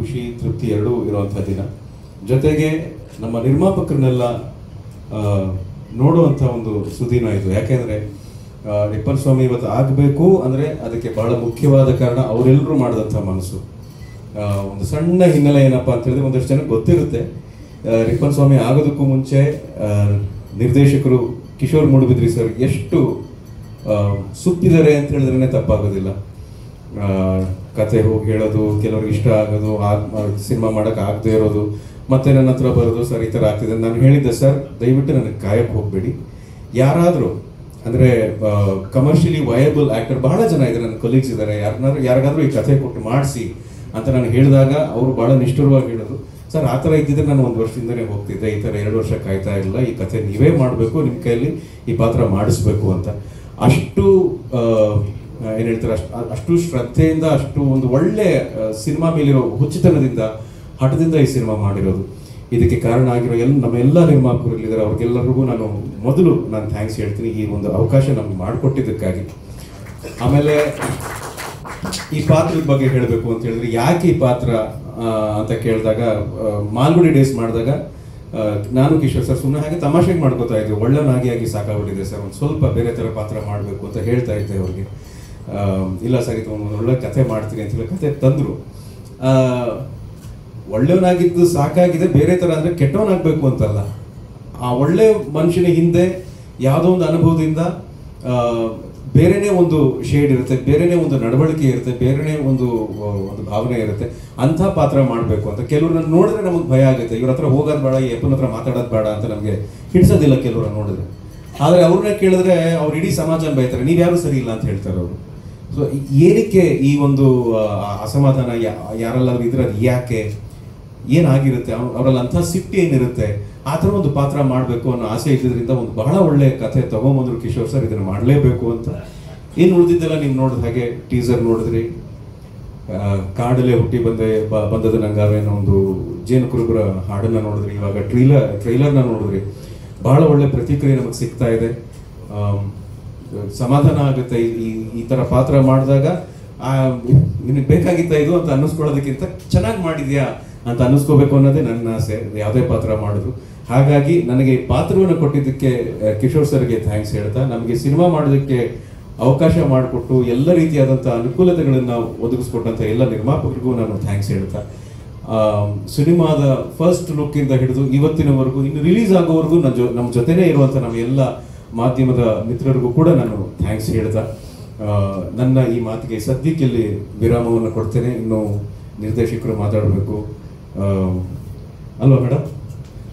ಖುಷಿ ತೃಪ್ತಿ ಎರಡೂ ಇರುವಂಥ ದಿನ. ಜೊತೆಗೆ ನಮ್ಮ ನಿರ್ಮಾಪಕರನ್ನೆಲ್ಲ ನೋಡುವಂಥ ಒಂದು ಸುದಿನ ಇದು. ಯಾಕೆಂದರೆ ರಿಪ್ಪನ್ ಸ್ವಾಮಿ ಇವತ್ತು ಆಗಬೇಕು ಅಂದರೆ ಅದಕ್ಕೆ ಬಹಳ ಮುಖ್ಯವಾದ ಕಾರಣ ಅವರೆಲ್ಲರೂ ಮಾಡಿದಂಥ ಮನಸ್ಸು. ಒಂದು ಸಣ್ಣ ಹಿನ್ನೆಲೆ ಏನಪ್ಪ ಅಂತ ಹೇಳಿದ್ರೆ, ಒಂದಷ್ಟು ಜನಕ್ಕೆ ಗೊತ್ತಿರುತ್ತೆ, ರಿಪ್ಪನ್ ಸ್ವಾಮಿ ಆಗೋದಕ್ಕೂ ಮುಂಚೆ ನಿರ್ದೇಶಕರು ಕಿಶೋರ್ ಮೂಡುಬಿದ್ರಿ ಸರ್ ಎಷ್ಟು ಸುತ್ತಿದ್ದಾರೆ ಅಂತ ಹೇಳಿದ್ರೇ ತಪ್ಪಾಗೋದಿಲ್ಲ. ಕತೆ ಹೋಗಿ ಹೇಳೋದು, ಕೆಲವ್ರಿಗೆ ಇಷ್ಟ ಆಗೋದು, ಸಿನಿಮಾ ಮಾಡೋಕ್ಕೆ ಆಗದೆ ಇರೋದು, ಮತ್ತೆ ನನ್ನ ಹತ್ರ ಬರೋದು, ಸರ್ ಈ ಥರ ಆಗ್ತಿದೆ. ನಾನು ಹೇಳಿದ್ದೆ, ಸರ್ ದಯವಿಟ್ಟು ನನಗೆ ಕಾಯಕ್ಕೆ ಹೋಗಬೇಡಿ, ಯಾರಾದರೂ ಅಂದರೆ ಕಮರ್ಷಿಯಲಿ ವಯಬಲ್ ಆ್ಯಕ್ಟರ್ ಬಹಳ ಜನ ಇದ್ದಾರೆ, ನನ್ನ ಕೊಲೀಗ್ಸ್ ಇದ್ದಾರೆ, ಯಾರಿಗಾದ್ರೂ ಈ ಕಥೆ ಕೊಟ್ಟು ಮಾಡಿಸಿ ಅಂತ ನಾನು ಹೇಳಿದಾಗ ಅವರು ಭಾಳ ನಿಷ್ಠುರವಾಗಿ ಹೇಳೋದು, ಸರ್ ಆ ಥರ ಇದ್ದಿದ್ರೆ ನಾನು 1 ವರ್ಷದಿಂದನೇ ಹೋಗ್ತಿದ್ದೆ, ಈ ಥರ 2 ವರ್ಷ ಕಾಯ್ತಾ ಇಲ್ಲ, ಈ ಕಥೆ ನೀವೇ ಮಾಡಬೇಕು, ನಿಮ್ಮ ಕೈಯಲ್ಲಿ ಈ ಪಾತ್ರ ಮಾಡಿಸ್ಬೇಕು ಅಂತ. ಅಷ್ಟು ಏನು ಹೇಳ್ತಾರೆ, ಅಷ್ಟು ಶ್ರದ್ಧೆಯಿಂದ, ಅಷ್ಟು ಒಂದು ಒಳ್ಳೆ ಸಿನಿಮಾ ಮೇಲಿರೋ ಹುಚ್ಚುತನದಿಂದ, ಹಠದಿಂದ ಈ ಸಿನಿಮಾ ಮಾಡಿರೋದು. ಇದಕ್ಕೆ ಕಾರಣ ಆಗಿರೋ ನಮ್ಮೆಲ್ಲ ನಿರ್ಮಾಪಕರಿದ್ದಾರೆ, ಅವ್ರಿಗೆಲ್ಲರಿಗೂ ನಾನು ಥ್ಯಾಂಕ್ಸ್ ಹೇಳ್ತೀನಿ ಈ ಒಂದು ಅವಕಾಶ ನಮ್ಗೆ ಮಾಡಿಕೊಟ್ಟಿದ್ದಕ್ಕಾಗಿ. ಆಮೇಲೆ ಈ ಪಾತ್ರದ ಬಗ್ಗೆ ಹೇಳಬೇಕು ಅಂತ ಹೇಳಿದ್ರೆ, ಯಾಕೆ ಈ ಪಾತ್ರ ಅಂತ ಕೇಳಿದಾಗ, ಮಾಲ್ಗುಡಿ ಡೇಸ್ ಮಾಡಿದಾಗ ನಾನು ಕಿಶೋರ್ ಸರ್ ಸುಮ್ಮನೆ ಹಾಗೆ ತಮಾಷೆಗೆ ಮಾಡ್ಕೋತಾ ಇದ್ವಿ, ಒಳ್ಳೆನಾಗಿ ಸಾಕಾಗ್ಬಿಟ್ಟಿದೆ ಸರ್, ಒಂದು ಸ್ವಲ್ಪ ಬೇರೆ ಥರ ಪಾತ್ರ ಮಾಡಬೇಕು ಅಂತ ಹೇಳ್ತಾ ಇದ್ದೆ ಅವ್ರಿಗೆ. ಇಲ್ಲ ಸರ್, ಇದು ಒಂದು ಒಳ್ಳೆ ಕಥೆ ಮಾಡ್ತೀನಿ ಅಂತ ಹೇಳಿ ಕಥೆ ತಂದರು. ಒಳ್ಳೆಯವನಾಗಿದ್ದು ಸಾಕಾಗಿದೆ, ಬೇರೆ ಥರ ಅಂದರೆ ಕೆಟ್ಟವನಾಗಬೇಕು ಅಂತಲ್ಲ, ಆ ಒಳ್ಳೆ ಮನುಷ್ಯನ ಹಿಂದೆ ಯಾವುದೋ ಒಂದು ಅನುಭವದಿಂದ ಬೇರೆನೇ ಒಂದು ಶೇಡ್ ಇರುತ್ತೆ, ಬೇರೆನೇ ಒಂದು ನಡವಳಿಕೆ ಇರುತ್ತೆ, ಬೇರೆನೇ ಒಂದು ಭಾವನೆ ಇರುತ್ತೆ, ಅಂಥ ಪಾತ್ರ ಮಾಡಬೇಕು ಅಂತ. ಕೆಲವ್ರನ್ನ ನೋಡಿದ್ರೆ ನಮಗೆ ಭಯ ಆಗುತ್ತೆ, ಇವ್ರ ಹತ್ರ ಹೋಗೋದು ಬೇಡ, ಈ ಅಪ್ಪನ ಹತ್ರ ಮಾತಾಡೋದು ಬೇಡ ಅಂತ ನಮಗೆ ಹಿಡಿಸೋದಿಲ್ಲ ಕೆಲವ್ರನ್ನ ನೋಡಿದ್ರೆ. ಆದರೆ ಅವ್ರನ್ನ ಕೇಳಿದ್ರೆ ಅವ್ರು ಇಡೀ ಸಮಾಜನ ಬೈತಾರೆ, ನೀವು ಯಾರು ಸರಿ ಇಲ್ಲ ಅಂತ ಹೇಳ್ತಾರೆ ಅವರು. ಸೊ ಏನಕ್ಕೆ ಈ ಒಂದು ಅಸಮಾಧಾನ ಯಾರೆಲ್ಲಾದ್ರೂ ಇದ್ರೆ ಅದು ಯಾಕೆ, ಏನಾಗಿರುತ್ತೆ, ಅವರಲ್ಲಿ ಅಂಥ ಸಿಟ್ಟು ಏನಿರುತ್ತೆ, ಆ ಥರ ಒಂದು ಪಾತ್ರ ಮಾಡಬೇಕು ಅನ್ನೋ ಆಸೆ ಇದ್ದಿದ್ದರಿಂದ ಒಂದು ಬಹಳ ಒಳ್ಳೆ ಕಥೆ ತೊಗೊಂಬಂದ್ರು ಕಿಶೋರ್ ಸರ್, ಇದನ್ನು ಮಾಡಲೇಬೇಕು ಅಂತ. ಏನು ಉಳಿದಿದ್ದೆಲ್ಲ ನೀವು ನೋಡಿದ ಹಾಗೆ ಟೀಸರ್ ನೋಡಿದ್ರಿ, ಕಾಡಲ್ಲೇ ಹುಟ್ಟಿ ಬಂದದ ನಂಗಾವೆ ಅನ್ನೋ ಒಂದು ಜೇನು ಕುರುಬರ ಹಾಡನ್ನು ನೋಡಿದ್ರಿ, ಇವಾಗ ಟ್ರೈಲರ್ನ ನೋಡಿದ್ರಿ, ಬಹಳ ಒಳ್ಳೆ ಪ್ರತಿಕ್ರಿಯೆ ನಮಗೆ ಸಿಗ್ತಾ ಇದೆ. ಸಮಾಧಾನ ಆಗುತ್ತೆ ಈ ಥರ ಪಾತ್ರ ಮಾಡಿದಾಗ. ನಿನಗೆ ಬೇಕಾಗಿತ್ತ ಇದು ಅಂತ ಅನ್ನಿಸ್ಕೊಳ್ಳೋದಕ್ಕಿಂತ ಚೆನ್ನಾಗಿ ಮಾಡಿದ್ಯಾ ಅಂತ ಅನ್ನಿಸ್ಕೋಬೇಕು ಅನ್ನೋದೇ ನನ್ನ ಆಸೆ, ಯಾವುದೇ ಪಾತ್ರ ಮಾಡಿದ್ರು. ಹಾಗಾಗಿ ನನಗೆ ಈ ಪಾತ್ರವನ್ನು ಕೊಟ್ಟಿದ್ದಕ್ಕೆ ಕಿಶೋರ್ ಸರ್ಗೆ ಥ್ಯಾಂಕ್ಸ್ ಹೇಳ್ತಾ, ನಮಗೆ ಸಿನಿಮಾ ಮಾಡೋದಕ್ಕೆ ಅವಕಾಶ ಮಾಡಿಕೊಟ್ಟು ಎಲ್ಲ ರೀತಿಯಾದಂಥ ಅನುಕೂಲತೆಗಳನ್ನು ಒದಗಿಸ್ಕೊಟ್ಟಂಥ ಎಲ್ಲ ನಿರ್ಮಾಪಕರಿಗೂ ನಾನು ಥ್ಯಾಂಕ್ಸ್ ಹೇಳ್ತಾ, ಸಿನಿಮಾದ ಫಸ್ಟ್ ಲುಕ್ಕಿಂದ ಹಿಡಿದು ಇವತ್ತಿನವರೆಗೂ, ಇನ್ನು ರಿಲೀಸ್ ಆಗೋವರೆಗೂ ನಮ್ಮ ಜೊತೆನೇ ಇರುವಂಥ ನಮ್ಮ ಎಲ್ಲ ಮಾಧ್ಯಮದ ಮಿತ್ರರಿಗೂ ಕೂಡ ನಾನು ಥ್ಯಾಂಕ್ಸ್ ಹೇಳ್ತಾ, ನನ್ನ ಈ ಮಾತಿಗೆ ಸದ್ಯಕ್ಕೆ ಇಲ್ಲಿ ವಿರಾಮವನ್ನು ಕೊಡ್ತೇನೆ. ಇನ್ನು ನಿರ್ದೇಶಕರು ಮಾತಾಡಬೇಕು ಅಲ್ವಾ ಮೇಡಮ್?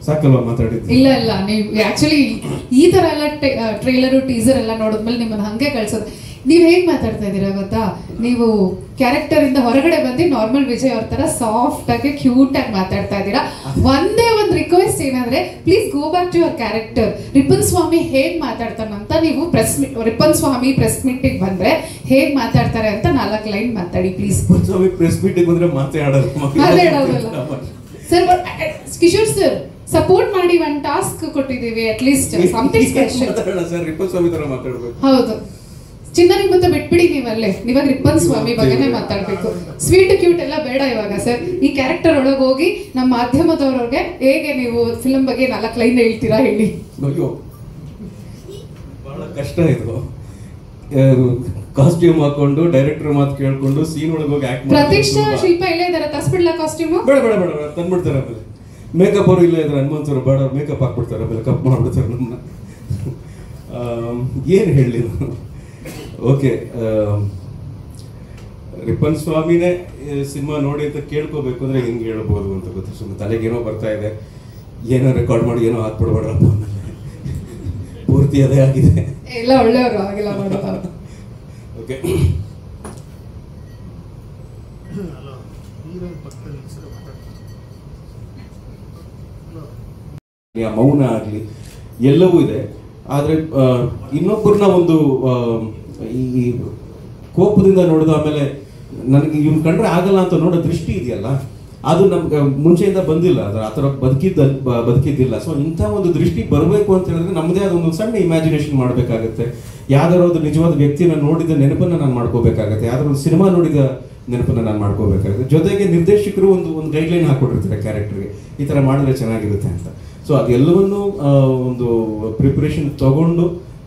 ಸಾಕಲ್ವಾ ಮಾತಾಡಿದ್ದು? ಇಲ್ಲ, ನೀವು ಆಕ್ಚುಲಿ ಈ ತರ ಎಲ್ಲ ಟ್ರೈಲರು ಟೀಸರ್ ಎಲ್ಲ ನೋಡಿದ್ಮೇಲೆ ನಿಮ್ಮನ್ನ ಹಂಗೆ ಕಳ್ಸೋದು. ನೀವು ಹೇಗೆ ಮಾತಾಡ್ತಾ ಇದ್ದೀರಾ ಗೊತ್ತಾ, ನೀವು ಕ್ಯಾರೆಕ್ಟರ್ ಇಂದ ಹೊರಗಡೆ ಬಂದು ನಾರ್ಮಲ್ ವಿಜಯ್ ಅವ್ರ ತರ ಸಾಫ್ಟ್ ಆಗಿ ಕ್ಯೂಟ್ ಆಗಿ ಮಾತಾಡ್ತಾ ಇದ್ದೀರಾ. ಒಂದೇ ಒಂದು ರಿಕ್ವೆಸ್ಟ್ ಏನಂದ್ರೆ, please go back to your character. Rippan Swamy ಹೇಗ್ ಮಾತಾಡ್ತಾನಂತ ನೀವು ರಿಪ್ಪನ್ ಸ್ವಾಮಿ ಪ್ರೆಸ್ ಮೀಟಿಗೆ ಬಂದ್ರೆ ಹೇಗ್ ಮಾತಾಡ್ತಾರೆ ಅಂತ 4 ಲೈನ್ ಮಾತಾಡಿ ಪ್ಲೀಸ್. ಸ್ವಾಮಿ ಪ್ರೆಸ್ ಮೀಟಿಗೆ ಬಂದ್ರೆ ಮಾತಾಡೋದಲ್ಲ ಸರ್. ಕಿಶೋರ್ ಸರ್ ಸಪೋರ್ಟ್ ಮಾಡಿ ಒಂದು ಟಾಸ್ಕ್ ಕೊಟ್ಟಿದ್ದೀವಿ, at least something special. Sir Rippan Swamy ತರ ಮಾತಾಡಬೇಕು. ಹೌದು, ಚಿನ್ನರಿಗೆ ಮತ್ತೆ ಬಿಟ್ಬಿಡಿ ನೀವಲ್ಲೇ, ಇವಾಗ ರಿಪ್ಪನ್ ಸ್ವಾಮಿ ಬಗ್ಗೆನೇ ಮಾತಾಡ್ಬೇಕು. ಸ್ವೀಟ್ ಕ್ಯೂಟ್ ಎಲ್ಲ ಬೇಡ ಇವಾಗ ಸರ್. ಈ ಕ್ಯಾರೆಕ್ಟರ್ ಒಳಗೆ ಹೋಗಿ ನಮ್ಮ ಮಾಧ್ಯಮದವ್ರಿಗೆ ಹೇಗೆ ನೀವು ಫಿಲ್ಮ್ ಬಗ್ಗೆ 4 ಲೈನ್ ಹೇಳ್ತೀರಾ ಹೇಳಿ. ಅಯ್ಯೋ ಬಹಳ ಕಷ್ಟ ಇದು. ಕಾಸ್ಟ್ಯೂಮ್ ಹಾಕೊಂಡು ಡೈರೆಕ್ಟರ್ ಮಾತು ಕೇಳ್ಕೊಂಡು ಸೀನ್ ಒಳಗೆ ಹೋಗಿ ಆಕ್ಟ್ ಮಾಡಿ. ಪ್ರತೀಕ್ಷಾ ಶಿಲ್ಪ ಇಲ್ಲೇ ಇದಾರೆ, ತಸ್ಬಿಡ್ಲಾ ಕಾಸ್ಟ್ಯೂಮ್? ಬೇಡ ತಂದ್ಬಿಡ್ತಾರೆ. ಆಮೇಲೆ ಮೇಕಪ್ ಅವರು ಇಲ್ಲೇ ಇದ್ರೆ, ಹನುಮಂತ್ ಅವರು ಬೇಡ ಮೇಕಪ್ ಹಾಕ್ಬಿಡ್ತಾರೆ, ಆಮೇಲೆ ಕಪ್ ಮಾಡ್ಬಿಡ್ತಾರೆ ನಮ್ಮನ್ನ. ಏನು ಹೇಳಲಿ. ಓಕೆ, ರಿಪ್ಪನ್ ಸ್ವಾಮಿನೇ ಸಿನಿಮಾ ನೋಡಿ ಅಂತ ಕೇಳ್ಕೋಬೇಕು ಅಂದ್ರೆ ಹೆಂಗೆ ಹೇಳ್ಬೋದು ಅಂತ ಗೊತ್ತು. ಸುಮ್ಮನೆ ತಲೆಗೇನೋ ಬರ್ತಾ ಇದೆ, ಏನೋ ರೆಕಾರ್ಡ್ ಮಾಡಿ ಏನೋ ಹಾಕ್ಬಿಡ್ಬೇಡ್ರಪ್ಪ, ಪೂರ್ತಿ ಅದೇ ಆಗಿದೆ. ಎಲ್ಲ ಒಳ್ಳೆಯವರು ಆಗಿಲ್ಲ ನೋಡೋದು. ಓಕೆ, ಮೌನ ಆಗಲಿ ಎಲ್ಲವೂ ಇದೆ. ಆದರೆ ಇನ್ನೊಬ್ಬರನ್ನ ಒಂದು ಈ ಕೋಪದಿಂದ ನೋಡಿದ ಆಮೇಲೆ ನನಗೆ ಇವ್ನು ಕಂಡ್ರೆ ಆಗಲ್ಲ ಅಂತ ನೋಡೋ ದೃಷ್ಟಿ ಇದೆಯಲ್ಲ, ಅದು ನಮ್ಗೆ ಮುಂಚೆಯಿಂದ ಬಂದಿಲ್ಲ, ಅದು ಆ ಥರ ಬದುಕಿದ್ದಿಲ್ಲ. ಸೊ ಇಂಥ ಒಂದು ದೃಷ್ಟಿ ಬರಬೇಕು ಅಂತ ಹೇಳಿದ್ರೆ ನಮ್ಮದೇ ಆದ ಒಂದು ಸಣ್ಣ ಇಮ್ಯಾಜಿನೇಷನ್ ಮಾಡಬೇಕಾಗತ್ತೆ. ಯಾವ್ದಾರ ಒಂದು ನಿಜವಾದ ವ್ಯಕ್ತಿನ ನೋಡಿದ ನೆನಪನ್ನು ನಾನು ಮಾಡ್ಕೋಬೇಕಾಗತ್ತೆ, ಯಾವ್ದಾರ ಒಂದು ಸಿನಿಮಾ ನೋಡಿದ ನೆನಪನ್ನು ನಾನು ಮಾಡ್ಕೋಬೇಕಾಗುತ್ತೆ. ಜೊತೆಗೆ ನಿರ್ದೇಶಕರು ಒಂದು ಗೈಡ್ಲೈನ್ ಹಾಕ್ಕೊಟ್ಟಿರ್ತಾರೆ ಕ್ಯಾರೆಕ್ಟರ್ಗೆ, ಈ ಥರ ಮಾಡಿದ್ರೆ ಚೆನ್ನಾಗಿರುತ್ತೆ ಅಂತ. ಸೊ ಅದೆಲ್ಲವನ್ನೂ ಒಂದು ಪ್ರಿಪ್ರೇಷನ್ ತಗೊಂಡು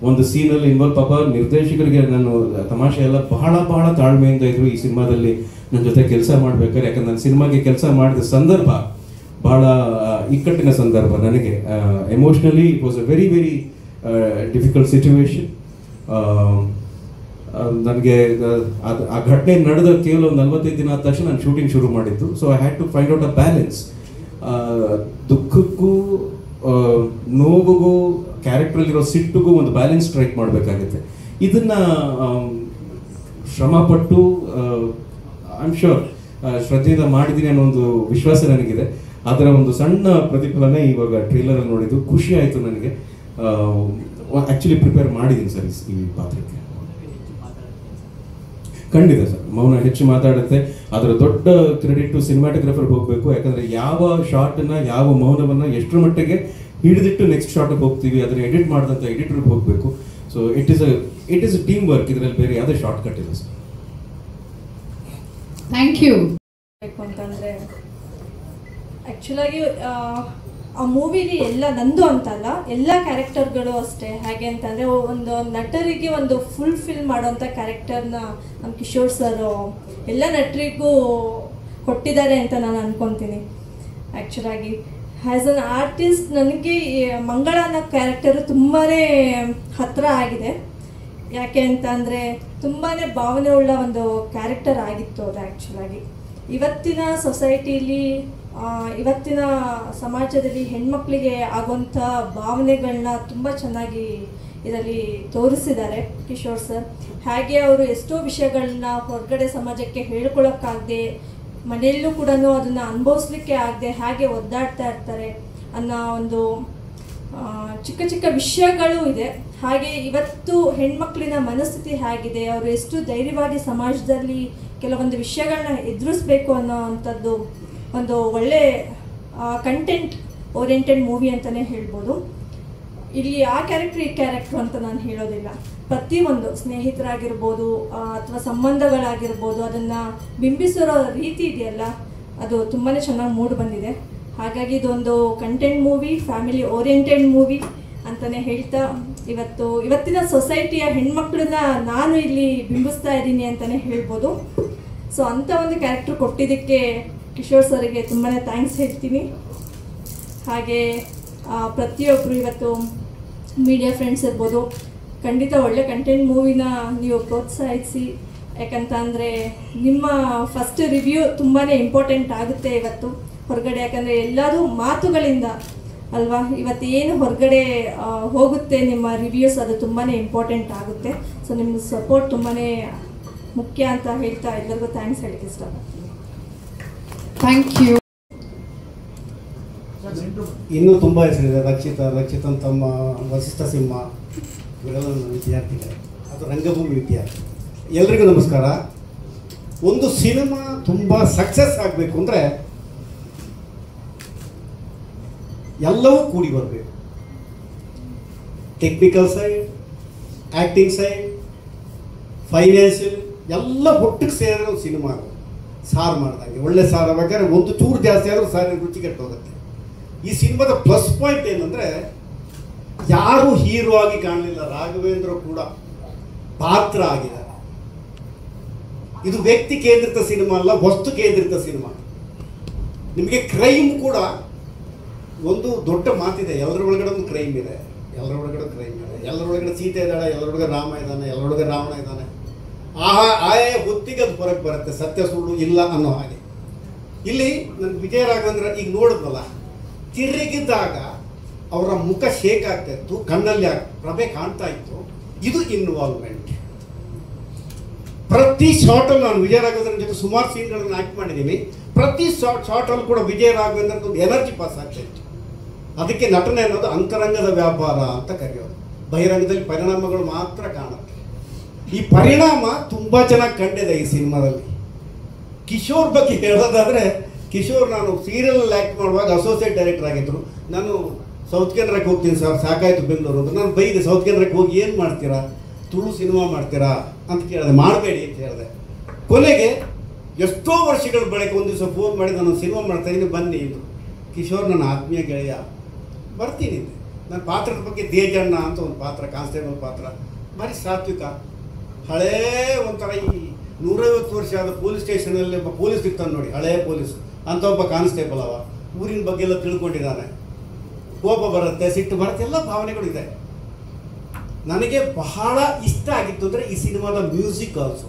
ಒಂದು ಸೀನಲ್ಲಿ ಇನ್ವಾಲ್ವ್. ಪಾಪ ನಿರ್ದೇಶಕರಿಗೆ ನಾನು ತಮಾಷೆ ಎಲ್ಲ ಬಹಳ ಬಹಳ ತಾಳ್ಮೆಯಿಂದ ಇದ್ರು ಈ ಸಿನಿಮಾದಲ್ಲಿ ನನ್ನ ಜೊತೆ ಕೆಲಸ ಮಾಡ್ಬೇಕಾದ್ರೆ. ಯಾಕಂದ್ರೆ ನಾನು ಸಿನಿಮಾಗೆ ಕೆಲಸ ಮಾಡಿದ ಸಂದರ್ಭ ಬಹಳ ಇಕ್ಕಟ್ಟಿನ ಸಂದರ್ಭ ನನಗೆ. Emotionally it was a very very difficult situation. ನನಗೆ ಆ ಘಟನೆ ನಡೆದ ಕೇವಲ 45 ದಿನ ಆದ ತಕ್ಷಣ ನಾನು ಶೂಟಿಂಗ್ ಶುರು ಮಾಡಿದ್ದು. So I had to find out a balance. ದುಃಖಕ್ಕೂ ನೋವಿಗೂ ಕ್ಯಾರೆಕ್ಟ್ರಲ್ಲಿರೋ ಸಿಟ್ಟಿಗೂ ಒಂದು ಬ್ಯಾಲೆನ್ಸ್ ಸ್ಟ್ರೈಕ್ ಮಾಡಬೇಕಾಗುತ್ತೆ. ಇದನ್ನ ಶ್ರಮಪಟ್ಟು ಐ ಆಮ್ ಶ್ಯೂರ್ ಶ್ರದ್ಧೆಯಿಂದ ಮಾಡಿದ್ದೀನಿ ಅನ್ನೋ ಒಂದು ವಿಶ್ವಾಸ ನನಗಿದೆ. ಅದರ ಒಂದು ಸಣ್ಣ ಪ್ರತಿಫಲನೆ ಇವಾಗ ಟ್ರೇಲರಲ್ಲಿ ನೋಡಿದ್ದು. ಖುಷಿ ಆಯಿತು ನನಗೆ. ಆ್ಯಕ್ಚುಲಿ ಪ್ರಿಪೇರ್ ಮಾಡಿದ್ದೀನಿ ಸರ್ ಈ ಪಾತ್ರಕ್ಕೆ. ಖಂಡಿತ ಸರ್, ಮೌನ ಹೆಚ್ಚು ಮಾತಾಡುತ್ತೆ. ಅದರ ದೊಡ್ಡ ಕ್ರೆಡಿಟ್ ಸಿನಿಮಾಟೋಗ್ರಫರ್ಗೆ ಹೋಗಬೇಕು. ಯಾಕಂದರೆ ಯಾವ ಶಾರ್ಟನ್ನು, ಯಾವ ಮೌನವನ್ನು ಎಷ್ಟರ ಮಟ್ಟಿಗೆ ಹಿಡಿದಿಟ್ಟು ನೆಕ್ಸ್ಟ್ ಶಾರ್ಟಿಗೆ ಹೋಗ್ತೀವಿ, ಅದನ್ನು ಎಡಿಟ್ ಮಾಡಿದಂಥ ಎಡಿಟರ್ಗೆ ಹೋಗಬೇಕು. So it is a team work. ಇದರಲ್ಲಿ ಬೇರೆ ಯಾವುದೇ ಶಾರ್ಟ್ ಕಟ್ ಇಲ್ಲ ಸರ್. Thank you. ಅಂತಂದರೆ ಆ್ಯಕ್ಚುಲಾಗಿ ಆ ಮೂವಿಲಿ ಎಲ್ಲ ನಂದು ಅಂತಲ್ಲ, ಎಲ್ಲ ಕ್ಯಾರೆಕ್ಟರ್ಗಳು ಅಷ್ಟೇ. ಹೇಗೆ ಅಂತಂದರೆ ಒಂದು ನಟರಿಗೆ ಒಂದು ಫುಲ್ಫಿಲ್ ಮಾಡೋಂಥ ಕ್ಯಾರೆಕ್ಟರ್ನ ನಮ್ಮ ಕಿಶೋರ್ ಸರ್ ಎಲ್ಲ ನಟರಿಗೂ ಕೊಟ್ಟಿದ್ದಾರೆ ಅಂತ ನಾನು ಅಂದ್ಕೊತೀನಿ. ಆ್ಯಕ್ಚುಲಾಗಿ ಆ್ಯಸ್ ಅನ್ ಆರ್ಟಿಸ್ಟ್ ನನಗೆ ಮಂಗಳ ಅನ್ನೋ ಕ್ಯಾರೆಕ್ಟರು ತುಂಬಾ ಹತ್ತಿರ ಆಗಿದೆ. ಯಾಕೆ ಅಂತ ಅಂದರೆ ತುಂಬಾ ಭಾವನೆ ಉಳ್ಳ ಒಂದು ಕ್ಯಾರೆಕ್ಟರ್ ಆಗಿತ್ತು ಅದು. ಆ್ಯಕ್ಚುಲಾಗಿ ಇವತ್ತಿನ ಸೊಸೈಟಿಲಿ, ಇವತ್ತಿನ ಸಮಾಜದಲ್ಲಿ ಹೆಣ್ಮಕ್ಳಿಗೆ ಆಗುವಂಥ ಭಾವನೆಗಳನ್ನ ತುಂಬ ಚೆನ್ನಾಗಿ ಇದರಲ್ಲಿ ತೋರಿಸಿದ್ದಾರೆ ಕಿಶೋರ್ ಸರ್. ಹಾಗೆ ಅವರು ಎಷ್ಟೋ ವಿಷಯಗಳನ್ನ ಹೊರಗಡೆ ಸಮಾಜಕ್ಕೆ ಹೇಳ್ಕೊಳಕ್ಕಾಗದೆ, ಮನೆಯಲ್ಲೂ ಕೂಡ ಅದನ್ನು ಅನುಭವಿಸ್ಲಿಕ್ಕೆ ಆಗದೆ ಹಾಗೆ ಒದ್ದಾಡ್ತಾ ಇರ್ತಾರೆ ಅನ್ನೋ ಒಂದು ಚಿಕ್ಕ ಚಿಕ್ಕ ವಿಷಯಗಳು ಇದೆ. ಹಾಗೆ ಇವತ್ತು ಹೆಣ್ಮಕ್ಳಿನ ಮನಸ್ಥಿತಿ ಹೇಗಿದೆ, ಅವರು ಎಷ್ಟು ಧೈರ್ಯವಾಗಿ ಸಮಾಜದಲ್ಲಿ ಕೆಲವೊಂದು ವಿಷಯಗಳನ್ನ ಎದುರಿಸ್ಬೇಕು ಅನ್ನೋ ಅಂಥದ್ದು ಒಂದು ಒಳ್ಳೆ ಕಂಟೆಂಟ್ ಓರಿಯೆಂಟೆಡ್ ಮೂವಿ ಅಂತಲೇ ಹೇಳ್ಬೋದು. ಇಲ್ಲಿ ಆ ಕ್ಯಾರೆಕ್ಟ್ರ್ ಈ ಕ್ಯಾರೆಕ್ಟ್ರು ಅಂತ ನಾನು ಹೇಳೋದಿಲ್ಲ. ಪ್ರತಿಯೊಂದು ಸ್ನೇಹಿತರಾಗಿರ್ಬೋದು ಅಥವಾ ಸಂಬಂಧಗಳಾಗಿರ್ಬೋದು, ಅದನ್ನು ಬಿಂಬಿಸಿರೋ ರೀತಿ ಇದೆಯಲ್ಲ, ಅದು ತುಂಬಾ ಚೆನ್ನಾಗಿ ಮೂಡಿ ಬಂದಿದೆ. ಹಾಗಾಗಿ ಇದೊಂದು content movie, family oriented movie ಅಂತಲೇ ಹೇಳ್ತಾ, ಇವತ್ತಿನ ಸೊಸೈಟಿಯ ಹೆಣ್ಮಕ್ಳನ್ನ ನಾನು ಇಲ್ಲಿ ಬಿಂಬಿಸ್ತಾ ಇದ್ದೀನಿ ಅಂತಲೇ ಹೇಳ್ಬೋದು. ಸೊ ಅಂಥ ಒಂದು ಕ್ಯಾರೆಕ್ಟ್ರ್ ಕೊಟ್ಟಿದ್ದಕ್ಕೆ ಕಿಶೋರ್ ಸರ್ಗೆ ತುಂಬಾ ಥ್ಯಾಂಕ್ಸ್ ಹೇಳ್ತೀನಿ. ಹಾಗೆ ಪ್ರತಿಯೊಬ್ಬರು ಇವತ್ತು ಮೀಡಿಯಾ ಫ್ರೆಂಡ್ಸ್ ಇರ್ಬೋದು, ಖಂಡಿತ ಒಳ್ಳೆ ಕಂಟೆಂಟ್ ಮೂವಿನ ನೀವು ಪ್ರೋತ್ಸಾಹಿಸಿ. ಯಾಕಂತ ಅಂದರೆ ನಿಮ್ಮ ಫಸ್ಟ್ ರಿವ್ಯೂ ತುಂಬಾ ಇಂಪಾರ್ಟೆಂಟ್ ಆಗುತ್ತೆ ಇವತ್ತು ಹೊರಗಡೆ. ಯಾಕಂದರೆ ಎಲ್ಲರೂ ಮಾತುಗಳಿಂದ ಅಲ್ವಾ ಇವತ್ತೇನು ಹೊರಗಡೆ ಹೋಗುತ್ತೆ ನಿಮ್ಮ ರಿವ್ಯೂಸ್, ಅದು ತುಂಬಾ ಇಂಪಾರ್ಟೆಂಟ್ ಆಗುತ್ತೆ. ಸೊ ನಿಮ್ಮ ಸಪೋರ್ಟ್ ತುಂಬಾ ಮುಖ್ಯ ಅಂತ ಹೇಳ್ತಾ ಎಲ್ಲರಿಗೂ ಥ್ಯಾಂಕ್ಸ್ ಹೇಳಕ್ಕೆ ಇಷ್ಟಪಡ್ತೀನಿ. Thank you. ಇನ್ನೂ ತುಂಬ ಹೆಸರಿದೆ. ರಕ್ಷಿತನ್ ತಮ್ಮ ವಸಿಷ್ಠ ಸಿಂಹ ಇವರೆಲ್ಲ ನನ್ನ ವಿದ್ಯಾರ್ಥಿಗಳೇ, ಅದು ರಂಗಭೂಮಿ ವಿದ್ಯಾರ್ಥಿ. ಎಲ್ರಿಗೂ ನಮಸ್ಕಾರ. ಒಂದು ಸಿನಿಮಾ ತುಂಬ ಸಕ್ಸಸ್ ಆಗಬೇಕು ಅಂದರೆ ಎಲ್ಲವೂ ಕೂಡಿ ಬರಬೇಕು. Technical side, acting side, financial ಎಲ್ಲ ಒಟ್ಟಿಗೆ ಸೇರಿದ್ರೆ ಒಂದು ಸಿನಿಮಾ ಸಾರು ಮಾಡ್ದಂಗೆ. ಒಳ್ಳೆ ಸಾರು ಬೇಕಾದ್ರೆ ಒಂದು ಚೂರು ಜಾಸ್ತಿ ಆದರೂ ಸಾರಿನ ರುಚಿ ಕೆಟ್ಟು ಹೋಗುತ್ತೆ. ಈ ಸಿನಿಮಾದ ಪ್ಲಸ್ ಪಾಯಿಂಟ್ ಏನಂದರೆ ಯಾರೂ ಹೀರೋ ಆಗಿ ಕಾಣಲಿಲ್ಲ, ರಾಘವೇಂದ್ರ ಕೂಡ ಪಾತ್ರ ಆಗಿದ್ದಾರೆ. ಇದು ವ್ಯಕ್ತಿ ಕೇಂದ್ರಿತ ಸಿನಿಮಾ ಅಲ್ಲ, ವಸ್ತು ಕೇಂದ್ರಿತ ಸಿನಿಮಾ. ನಿಮಗೆ ಕ್ರೈಮ್ ಕೂಡ ಒಂದು ದೊಡ್ಡ ಮಾತಿದೆ, ಎಲ್ಲರ ಒಳಗಡೆ ಒಂದು ಕ್ರೈಮ್ ಇದೆ, ಎಲ್ಲರ ಒಳಗಡೆ ಸೀತೆ ಇದ್ದಾಳೆ, ಎಲ್ಲರೊಳಗೆ ರಾಮ ಇದ್ದಾನೆ, ಎಲ್ಲರೊಳಗೆ ರಾವಣ ಇದ್ದಾನೆ. ಆಯಾ ಹೊತ್ತಿಗೆ ಅದು ಹೊರಗೆ ಬರುತ್ತೆ, ಸತ್ಯ ಸುಳ್ಳು ಇಲ್ಲ ಅನ್ನೋ ಹಾಗೆ. ಇಲ್ಲಿ ನನ್ನ ವಿಜಯ ರಾಘವೇಂದ್ರ ಈಗ ನೋಡಿದ್ವಲ್ಲ, ತಿರುಗಿದಾಗ ಅವರ ಮುಖ ಶೇಕ್ ಆಗ್ತಾ ಇತ್ತು, ಕಣ್ಣಲ್ಲಿ ಪ್ರಭೆ ಕಾಣ್ತಾ ಇತ್ತು. ಇದು ಇನ್ವಾಲ್ವ್ಮೆಂಟ್. ಪ್ರತಿ ಶಾರ್ಟಲ್ಲಿ ನಾನು ವಿಜಯ ರಾಘವೇಂದ್ರ ಜೊತೆ ಸುಮಾರು ಸೀನ್ಗಳನ್ನು ಆ್ಯಕ್ಟ್ ಮಾಡಿದ್ದೀನಿ. ಪ್ರತಿ ಶಾರ್ಟಲ್ಲಿ ಕೂಡ ವಿಜಯ ರಾಘವೇಂದ್ರದ ಒಂದು ಎನರ್ಜಿ ಪಾಸ್ ಆಗ್ತಾ ಇತ್ತು. ಅದಕ್ಕೆ ನಟನೆ ಅನ್ನೋದು ಅಂತರಂಗದ ವ್ಯಾಪಾರ ಅಂತ ಕರೆಯೋದು. ಬಹಿರಂಗದಲ್ಲಿ ಪರಿಣಾಮಗಳು ಮಾತ್ರ ಕಾಣುತ್ತೆ. ಈ ಪರಿಣಾಮ ತುಂಬ ಚೆನ್ನಾಗಿ ಕಂಡಿದೆ ಈ ಸಿನಿಮಾದಲ್ಲಿ. ಕಿಶೋರ್ ಬಗ್ಗೆ ಹೇಳೋದಾದರೆ, ಕಿಶೋರ್ ನಾನು ಸೀರಿಯಲಲ್ಲಿ ಆ್ಯಕ್ಟ್ ಮಾಡುವಾಗ ಅಸೋಸಿಯೇಟ್ ಡೈರೆಕ್ಟರ್ ಆಗಿದ್ದರು. ನಾನು ಸೌತ್ ಕೇಂದ್ರಕ್ಕೆ ಹೋಗ್ತೀನಿ ಸರ್, ಸಾಕಾಯಿತು ಬೆಂಗಳೂರು ಅಂತ. ನಾನು ಬೈದೆ, ಸೌತ್ ಕೇಂದ್ರಕ್ಕೆ ಹೋಗಿ ಏನು ಮಾಡ್ತೀರಾ, ತುಳು ಸಿನಿಮಾ ಮಾಡ್ತೀರಾ ಅಂತ ಕೇಳಿದೆ. ಮಾಡಬೇಡಿ ಅಂತ ಹೇಳಿದೆ. ಕೊನೆಗೆ ಎಷ್ಟೋ ವರ್ಷಗಳ ಬಳಿಕ ಒಂದು ದಿವಸ ಫೋನ್ ಮಾಡಿ ನಾನು ಸಿನಿಮಾ ಮಾಡ್ತಾಯಿದ್ದೀನಿ ಬನ್ನಿ ಇದು ಕಿಶೋರ್ ನನ್ನ ಆತ್ಮೀಯ ಗೆಳೆಯ ಬರ್ತೀನಿ. ನನ್ನ ಪಾತ್ರದ ಬಗ್ಗೆ ದೇಜಣ್ಣ ಅಂತ ಒಂದು ಪಾತ್ರ, ಕಾನ್ಸ್ಟೇಬಲ್ ಪಾತ್ರ, ಭಾರಿ ಸಾತ್ವಿಕ, ಹಳೇ ಒಂಥರ ಈ 150 ವರ್ಷ ಆದ ಪೊಲೀಸ್ ಸ್ಟೇಷನಲ್ಲಿ ಒಬ್ಬ ಪೊಲೀಸ್ ಇರ್ತಾನೆ ನೋಡಿ, ಹಳೇ ಪೊಲೀಸ್ ಅಂತ ಒಬ್ಬ ಕಾನ್ಸ್ಟೇಬಲ್. ಅವ ಊರಿನ ಬಗ್ಗೆ ಎಲ್ಲ ತಿಳ್ಕೊಂಡಿದ್ದಾನೆ, ಕೋಪ ಬರುತ್ತೆ, ಸಿಟ್ಟು ಬರುತ್ತೆ, ಎಲ್ಲ ಭಾವನೆಗಳು ಇದೆ. ನನಗೆ ಬಹಳ ಇಷ್ಟ ಆಗಿತ್ತು ಅಂದರೆ ಈ ಸಿನಿಮಾದ ಮ್ಯೂಸಿಕ್ ಆಲ್ಸೋ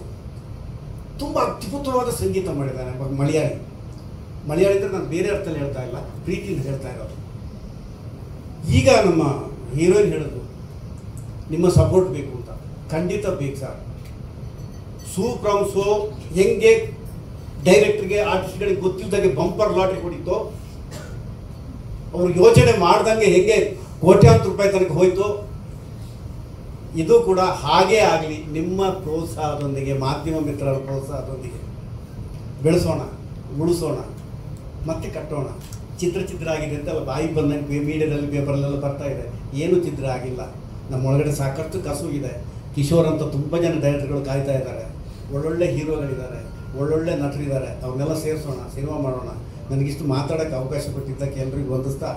ತುಂಬ ಅದ್ಭುತವಾದ ಸಂಗೀತ ಮಾಡಿದ್ದಾನೆ. ಮಲಯಾಳಿ ಅಂದರೆ ನಾನು ಬೇರೆ ಅರ್ಥದಲ್ಲಿ ಹೇಳ್ತಾ ಇಲ್ಲ, ಪ್ರೀತಿಯಿಂದ ಹೇಳ್ತಾ ಇರೋದು. ಈಗ ನಮ್ಮ ಹೀರೋಯಿನ್ ಹೇಳಿದ್ರು ನಿಮ್ಮ ಸಪೋರ್ಟ್ ಬೇಕು ಅಂತ. ಖಂಡಿತ ಬೇಕು ಸರ್. ಸೂ ಫ್ರಮ್ ಸೋ ಹೆಂಗೆ ಡೈರೆಕ್ಟ್ರಿಗೆ ಆರ್ಟಿಸ್ಟ್ಗಳಿಗೆ ಗೊತ್ತಿಲ್ಲದಾಗೆ ಬಂಪರ್ ಲಾಟ್ರಿ ಹೊಡಿತು, ಅವರು ಯೋಚನೆ ಮಾಡ್ದಂಗೆ ಹೆಂಗೆ ಕೋಟ್ಯಾಂತರ ರೂಪಾಯಿ ತನಕ ಹೋಯ್ತು, ಇದು ಕೂಡ ಹಾಗೇ ಆಗಲಿ. ನಿಮ್ಮ ಪ್ರೋತ್ಸಾಹದೊಂದಿಗೆ, ಮಾಧ್ಯಮ ಮಿತ್ರರ ಪ್ರೋತ್ಸಾಹದೊಂದಿಗೆ ಬೆಳೆಸೋಣ, ಉಳಿಸೋಣ, ಮತ್ತೆ ಕಟ್ಟೋಣ. ಚಿತ್ರ ಆಗಿದೆ ಅಂತ ಅಲ್ಲ ಬಾಯಿ ಬಂದಂಗೆ ಮೀಡಿಯಾದಲ್ಲಿ ಪೇಪರಲ್ಲೆಲ್ಲ ಬರ್ತಾ ಇದೆ. ಏನೂ ಚಿತ್ರ ಆಗಿಲ್ಲ. ನಮ್ಮ ಒಳಗಡೆ ಸಾಕಷ್ಟು ಕಸು ಇದೆ. ಕಿಶೋರ್ ಅಂತ ತುಂಬ ಜನ ಡೈರೆಕ್ಟರ್ಗಳು ಕಾಯ್ತಾ ಇದ್ದಾರೆ, ಒಳ್ಳೊಳ್ಳೆ ಹೀರೋಗಳಿದ್ದಾರೆ, ಒಳ್ಳೊಳ್ಳೆ ನಟರಿದ್ದಾರೆ. ಅವ್ರನ್ನೆಲ್ಲ ಸೇರಿಸೋಣ, ಸಿನಿಮಾ ಮಾಡೋಣ. ನನಗಿಷ್ಟು ಮಾತಾಡೋಕ್ಕೆ ಅವಕಾಶ ಕೊಟ್ಟಿದ್ದಕ್ಕೆ ಎಲ್ರಿಗೂ ವಂದಿಸ್ತಾ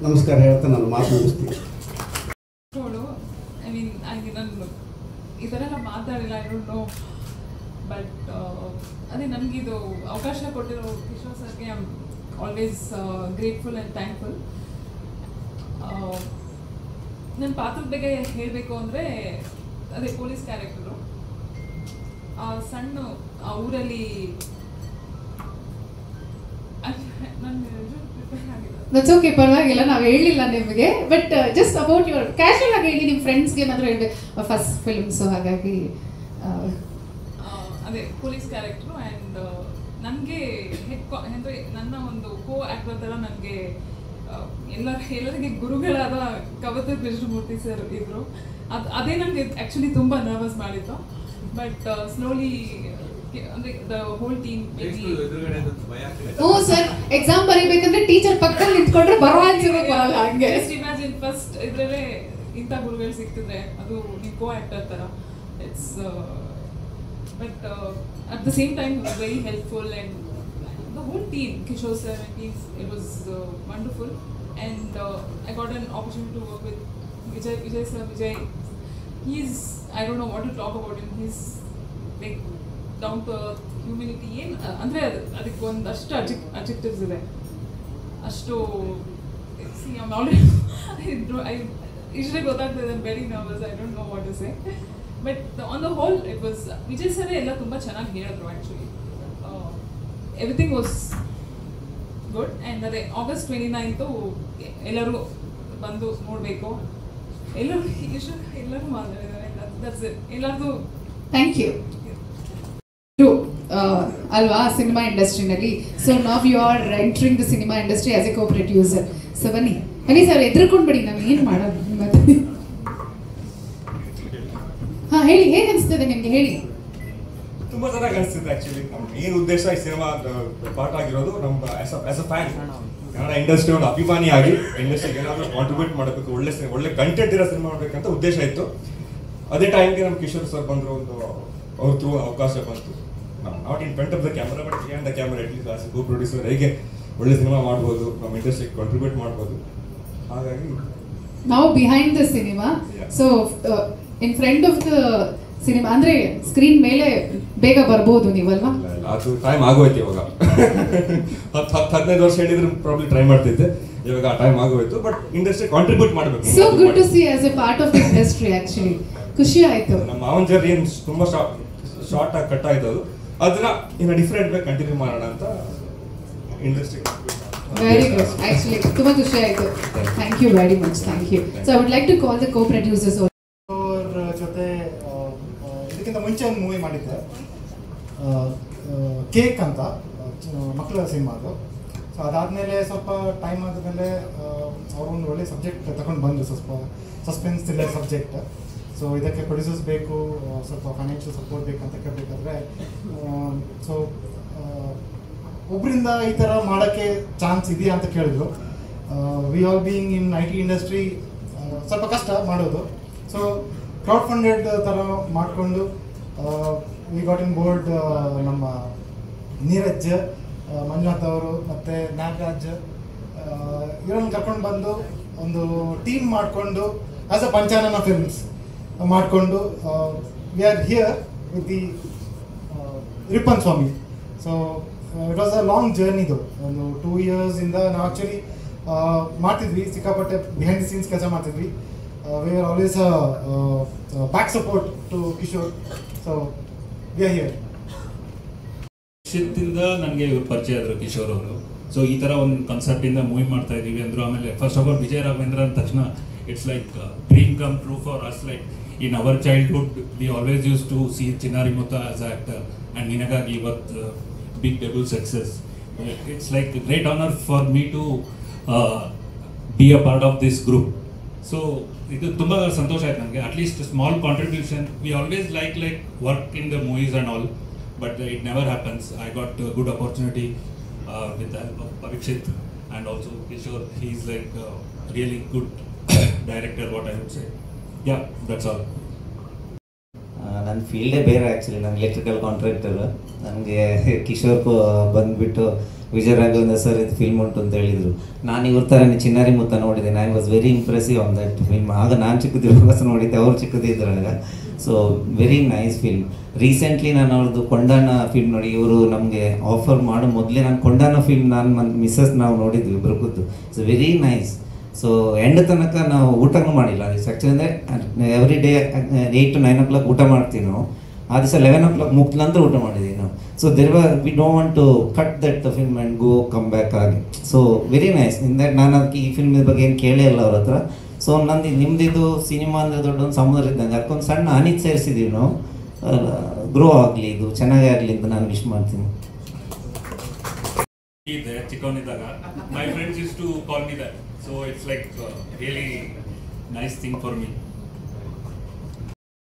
ನಮಸ್ಕಾರ ಹೇಳ್ತಾ ನಾನು ಮಾತು ಮುಗಿಸ್ತೀನಿ. ನಾನು ಈ ಥರ ಎಲ್ಲ ಮಾತಾಡಿಲ್ಲ, ಐ ಡೋಂಟ್ ನೋ, ಬಟ್ ಅದೇ ನನಗಿದು ಅವಕಾಶ ಕೊಟ್ಟಿರೋ ಕಿಶೋರ್ ಸರ್ಗೆ I am always grateful and thankful. ನನ್ನ ಪಾತ್ರದ ಬಗ್ಗೆ ಹೇಳಬೇಕು ಅಂದರೆ ಅದೇ ಪೊಲೀಸ್ ಕ್ಯಾರೆಕ್ಟರು. ಸಣ್ಣ ಆ ಊರಲ್ಲಿ ದಟ್ಸ್ ಓಕೆ, ಪರವಾಗಿಲ್ಲ, ನಾವು ಹೇಳಿಲ್ಲ ನಿಮಗೆ. But just about your casual ಆಗಿ ಹೇಳಿ, ನಿಮ್ಮ ಫ್ರೆಂಡ್ಸ್ಗೆ ಏನಾದರೂ ಹೇಳಬೇಕು. ಫಸ್ಟ್ ಫಿಲ್ಮ್ಸು, ಹಾಗಾಗಿ ಅದೇ ಪೊಲೀಸ್ ಕ್ಯಾರೆಕ್ಟ್ರು. ಆ್ಯಂಡ್ ನನಗೆ ಅಂದರೆ ನನ್ನ ಒಂದು ಕೋ ಆ್ಯಕ್ಟರ್ ಥರ ನನಗೆ ಎಲ್ಲರಿಗೆ ಗುರುಗಳಾದ ಕವತೆ ಕೃಷ್ಣಮೂರ್ತಿ ಸರ್ ಇದ್ದರು. ಅದೇ ನನಗೆ ಆ್ಯಕ್ಚುಲಿ ತುಂಬ ನರ್ವಸ್ ಮಾಡಿತ್ತು. ಬಟ್ ಸ್ಲೋಲಿ ಅಂದ್ರೆ the whole team sir exam ಬರೀಬೇಕಂದ್ರೆ ಟೀಚರ್ ಪಕ್ಕದಲ್ಲಿ ನಿಂತ್ಕೊಂಡ್ರೆ ಬರಲ್ಲ. ಹಂಗೆ ಜಸ್ಟ್ ಇಮ್ಯಾಜಿನ್ ಫಸ್ಟ್ ಇದರಲ್ಲೇ ಇಂಥ ಗುರುಗಳು ಸಿಗ್ತಿದ್ರೆ, ಅದು ನೀವು ಕೋ ಆ್ಯಕ್ಟರ್ ಥರ. It's but at the same time very helpful and the whole team, Kishore sir and teams, it was wonderful. And I got an opportunity to work with Vijay sir. Vijay, he's, I don't know what to talk about him. He's like down to earth, humility. ಅಂದರೆ ಅದಕ್ಕೆ ಒಂದಷ್ಟು adjectives ಇದೆ. ಅಷ್ಟು see I am already usually ಗೊತ್ತಾಗ್ತದೆ. I am very nervous, I don't know what to say. But on the whole it was, Vijay sir ಎಲ್ಲ ತುಂಬ ಚೆನ್ನಾಗಿ ಹೇಳಿದ್ರು. Actually everything was good. And ಅದೇ August 29 ಎಲ್ಲರೂ ಬಂದು ನೋಡಬೇಕು. ಎಲ್ಲರೂ ಮಾತಾಡಿದ್ದಾರೆ. That's it. ಎಲ್ಲರದು ಥ್ಯಾಂಕ್ ಯು. ಅಲ್ವಾ ಸಿನಿಮಾ ಇಂಡಸ್ಟ್ರಿನಲ್ಲಿ. ಸೊ ನಾವ್ you are entering the cinema industry as a co producer. So ಬನ್ನಿ ಸರ್, ಎದ್ರಕೊಂಡ್ಬಿಡಿ, ನಾನು ಏನು ಮಾಡೋದು ಮತ್ತೆ. ಹಾಂ ಹೇಳಿ, ಹೇಗೆ ಅನಿಸ್ತದೆ ನಿಮಗೆ? ಹೇಳಿ. ತುಂಬ ಚೆನ್ನಾಗಿ ಅನಿಸ್ತಿದೆ. ಆ್ಯಕ್ಚುಲಿ ನಮ್ಮ ಏನು ಉದ್ದೇಶ ಈ ಸಿನಿಮಾ ಪಾರ್ಟ್ ಆಗಿರೋದು, ನಮ್ಮ as a fan, Kannada industry ಒಂದು ಅಭಿಮಾನಿಯಾಗಿ ಇಂಡಸ್ಟ್ರಿಗೆ ಏನಾದರೂ ಕಾಂಟ್ರಿಬ್ಯೂಟ್ ಮಾಡಬೇಕು, ಒಳ್ಳೆ ಕಂಟೆಂಟ್ ಇರೋ ಸಿನಿಮಾ ಮಾಡಬೇಕಂತ ಉದ್ದೇಶ ಇತ್ತು. ಅದೇ ಟೈಮ್ಗೆ ನಮ್ಮ ಕಿಶೋರ್ ಸರ್ ಬಂದರು, ಒಂದು ಅವ್ರ ಥ್ರೂ ಅವಕಾಶ ಬಂತು. Not in front of the camera but behind the camera, at least as a co producer ಹೇಗೆ ಒಳ್ಳೆ ಸಿನಿಮಾ ಮಾಡ್ಬೋದು, ನಮ್ಮ ಇಂಡಸ್ಟ್ರಿಗೆ ಕಾಂಟ್ರಿಬ್ಯೂಟ್ ಮಾಡ್ಬೋದು. ಹಾಗಾಗಿ ನಾವು behind the cinema, so in front of the cinema ಅಂದ್ರೆ ಸ್ಕ್ರೀನ್ ಮೇಲೆ ಬೇಗ ಬರ್ಬೋದು ನೀವಲ್ವಾ? ಅದು ಟೈಮ್ ಆಗೋಯ್ತು ಇವಾಗ. 10-15 ವರ್ಷ ಹೇಳಿದ್ರೆ ಪ್ರಾಬ್ಲಿ ಟ್ರೈ ಮಾಡ್ತಿದ್ದೆ. ಇವಾಗ ಆ ಟೈಮ್ ಆಗೋಯ್ತು. ಬಟ್ ಇಂಡಸ್ಟ್ರಿ ಕಾಂಟ್ರಿಬ್ಯೂಟ್ ಮಾಡಬೇಕು. So good to see as a part of the industry. Actually ಖುಷಿ ಆಯ್ತು. ನಮ್ಮ ಮಾವನ್ ಜರ್ನಿ ಏನು ತುಂಬಾ ಶಾರ್ಟ್ ಆಗಿ ಕಟ್ ಆಯ್ತು, ಅದನ್ನ ಇನ್ನು ಡಿಫ್ರೆಂಟ್ ವೇ ಕಂಟಿನ್ಯೂ ಮಾಡೋಣ ಅಂತ ಇಂಡಸ್ಟ್ರಿ. Very good. ಆಕ್ಚುಲಿ ತುಂಬಾ ಖುಷಿ ಆಯ್ತು. Thank you very much. Thank you. So I would like to call the co producers. ಅವ್ರ ಜೊತೆ ಇದಕ್ಕಿಂತ ಮುಂಚೆ ಒಂದು ಮೂವಿ ಮಾಡಿದ್ದೆ, ಕೇಕ್ ಅಂತ, ಮಕ್ಕಳ ಸಿನಿಮಾದು. ಸೊ ಅದಾದಮೇಲೆ ಸ್ವಲ್ಪ ಟೈಮ್ ಆದಮೇಲೆ ಅವರೊಂದು ಒಳ್ಳೆ ಸಬ್ಜೆಕ್ಟ್ ತಗೊಂಡು ಬಂದರು, ಸ್ವಲ್ಪ ಸಸ್ಪೆನ್ಸ್ ಥ್ರಿಲ್ಲರ್ ಸಬ್ಜೆಕ್ಟ್. ಸೊ ಇದಕ್ಕೆ ಪ್ರೊಡ್ಯೂಸರ್ಸ್ ಬೇಕು, ಸ್ವಲ್ಪ ಫೈನಾನ್ಷಿಯಲ್ ಸಪೋರ್ಟ್ ಬೇಕಂತ ಕೇಳಬೇಕಾದ್ರೆ, ಸೊ ಒಬ್ಬರಿಂದ ಈ ಥರ ಮಾಡೋಕ್ಕೆ ಚಾನ್ಸ್ ಇದೆಯಾ ಅಂತ ಕೇಳಿದ್ರು. We all being in IT industry ಸ್ವಲ್ಪ ಕಷ್ಟ ಮಾಡೋದು. ಸೊ ಕ್ರೌಡ್ ಫಂಡೆಡ್ ಥರ ಮಾಡಿಕೊಂಡು ವಿ ಗಾಟ್ ಇನ್ ಬೋರ್ಡ್ ನಮ್ಮ ನೀರಜ್, ಮಂಜುನಾಥ್ ಅವರು ಮತ್ತು ನಾಗರಾಜ್ ಇವರನ್ನು ಕರ್ಕೊಂಡು ಬಂದು ಒಂದು ಟೀಮ್ ಮಾಡಿಕೊಂಡು ಆಸ್ ಅ ಪಂಚಾನನ ಫಿಲ್ಮ್ಸ್ ಮಾಡಿಕೊಂಡು we are here with the Rippan Swamy. So it was a long ಜರ್ನಿದು, ಒಂದು 2 yearsಯಿಂದ ನಾವು ಆ್ಯಕ್ಚುಲಿ ಮಾಡ್ತಿದ್ವಿ, ಸಿಕ್ಕಾಪಟ್ಟೆ ಬಿಹೈಂಡ್ ದಿ ಸೀನ್ಸ್ ಕೆಲಸ ಮಾಡ್ತಿದ್ವಿ. We are always back support to Kishore. So we are here. ಶಿತ್ತಿಂದ ನನಗೆ ಇವ್ರು ಪರಿಚಯ ಆದರು ಕಿಶೋರ್ ಅವರು. ಸೊ ಈ ಥರ ಒಂದು ಕಾನ್ಸೆಪ್ಟಿಂದ ಮೂವಿ ಮಾಡ್ತಾ ಇದ್ದೀವಿ ಅಂದರು. ಆಮೇಲೆ first of all Vijay Raghavendra ಅಂದ ತಕ್ಷಣ it's like dream come true for us. Like in our childhood we always use to see Chinnari Mutta as a actor and Ninagagi ಇವತ್ತು big debut success. It's like great honour for me to be a part of this group. So ಇದು ತುಂಬ ಸಂತೋಷ ಆಯ್ತು ನನಗೆ. At least small contribution. We always like work in the movies and all, but it never happens. I got a good opportunity with the help of Parikshit and also Kishore. He's like a really good director, what I would say. Yeah, that's all. ನನ್ನ ಫೀಲ್ಡೇ ಬೇರೆ actually. ನಾನು electrical contractor. ನನಗೆ ಕಿಶೋರ್ ಬಂದುಬಿಟ್ಟು Vijay Raghavendra sir ಇದು film ಉಂಟು ಅಂತ ಹೇಳಿದರು. ನಾನು ಇವ್ರ ಥರನೇ ಚಿನ್ನಾರಿ ಮುತ್ತ ನೋಡಿದ್ದೇನೆ. I was very impressive on that film. ಆಗ ನಾನು ಚಿಕ್ಕದಿರುವಾಗ ನೋಡಿದ್ದೆ, ಅವರು ಚಿಕ್ಕದಿದ್ರಾಗ. So very nice film. Recently ನಾನು ಅವ್ರದ್ದು ಕೊಂಡಾನ ಫಿಲ್ಮ್ ನೋಡಿ, ಇವರು ನಮಗೆ ಆಫರ್ ಮಾಡೋ ಮೊದಲೇ ನಾನು ಕೊಂಡಾನ ಫಿಲ್ಮ್ ನಾನು ಮಿಸ್ಸಸ್ ನಾವು ನೋಡಿದ್ವಿ ಇಬ್ಬರು ಕೂತು. So very nice. So end ತನಕ ನಾವು ಊಟನೂ ಮಾಡಿಲ್ಲ. ಆ್ಯಕ್ಚುಲಿ ಅಂದರೆ ಎವ್ರಿ ಡೇ 8 to 9 o'clock ಊಟ ಮಾಡ್ತೀವಿ ನಾವು. ಆ ದಿವಸ 11 o'clock ಮುಗಿದ ನಂತರ ಊಟ ಮಾಡಿದ್ದೀವಿ ನಾವು. So we don't want to cut that film and go come back ಆಗಿ. So very nice. In that ನಾನು ಅದಕ್ಕೆ ಈ ಫಿಲ್ಮ್ ಬಗ್ಗೆ ಏನು ಕೇಳೇ ಇಲ್ಲ ಅವ್ರ ಹತ್ರ. ಸೊ ನಂದು ನಿಮ್ಮದಿದ್ದು ಸಿನಿಮಾ ಅಂದರೆ ದೊಡ್ಡ ಒಂದು ಸಮುದ್ರ ಇದ್ದಂಗೆ, ಅದಕ್ಕೊಂದು ಸಣ್ಣ ಹನಿ ಸೇರಿಸಿದ್ದೀವಿ ನಾವು. ಗ್ರೋ ಆಗಲಿ, ಇದು ಚೆನ್ನಾಗೇ ಆಗಲಿ ಅಂತ ನಾನು ವಿಶ್ ಮಾಡ್ತೀನಿ. ಇದೆ ಚಿಕ್ಕವನಿದ್ದಾಗ my friends use to call me that. So it's like really nice thing for me.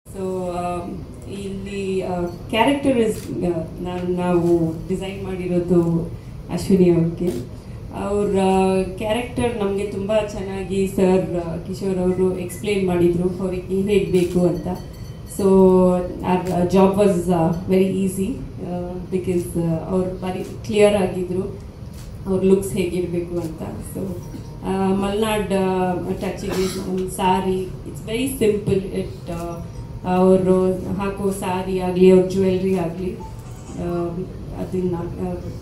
So ಇಲ್ಲಿ ಕ್ಯಾರೆಕ್ಟರ್ ನಾವು ಡಿಸೈನ್ ಮಾಡಿರೋದು ಅಶ್ವಿನಿ ಅವ್ರಿಗೆ. ಅವ್ರ ಕ್ಯಾರೆಕ್ಟರ್ ನಮಗೆ ತುಂಬ ಚೆನ್ನಾಗಿ ಸರ್ ಕಿಶೋರ್ ಅವರು ಎಕ್ಸ್ಪ್ಲೇನ್ ಮಾಡಿದರು ಅವ್ರಿಗೆ ಹೇಗೆ ಬೇಕು ಅಂತ. So our job was very easy because ಅವ್ರು ಭಾರಿ ಕ್ಲಿಯರ್ ಆಗಿದ್ರು ಅವ್ರ ಲುಕ್ಸ್ ಹೇಗಿರಬೇಕು ಅಂತ. ಸೊ ಮಲ್ನಾಡ್ ಟಚ್ಗೆ ಒಂದು ಸಾರಿ, ಇಟ್ಸ್ ವೆರಿ ಸಿಂಪಲ್. ಅವರು ಹಾಕೋ ಸಾರಿ ಆಗಲಿ, ಅವ್ರ ಜ್ಯುವೆಲ್ರಿ ಆಗಲಿ, ಅದನ್ನು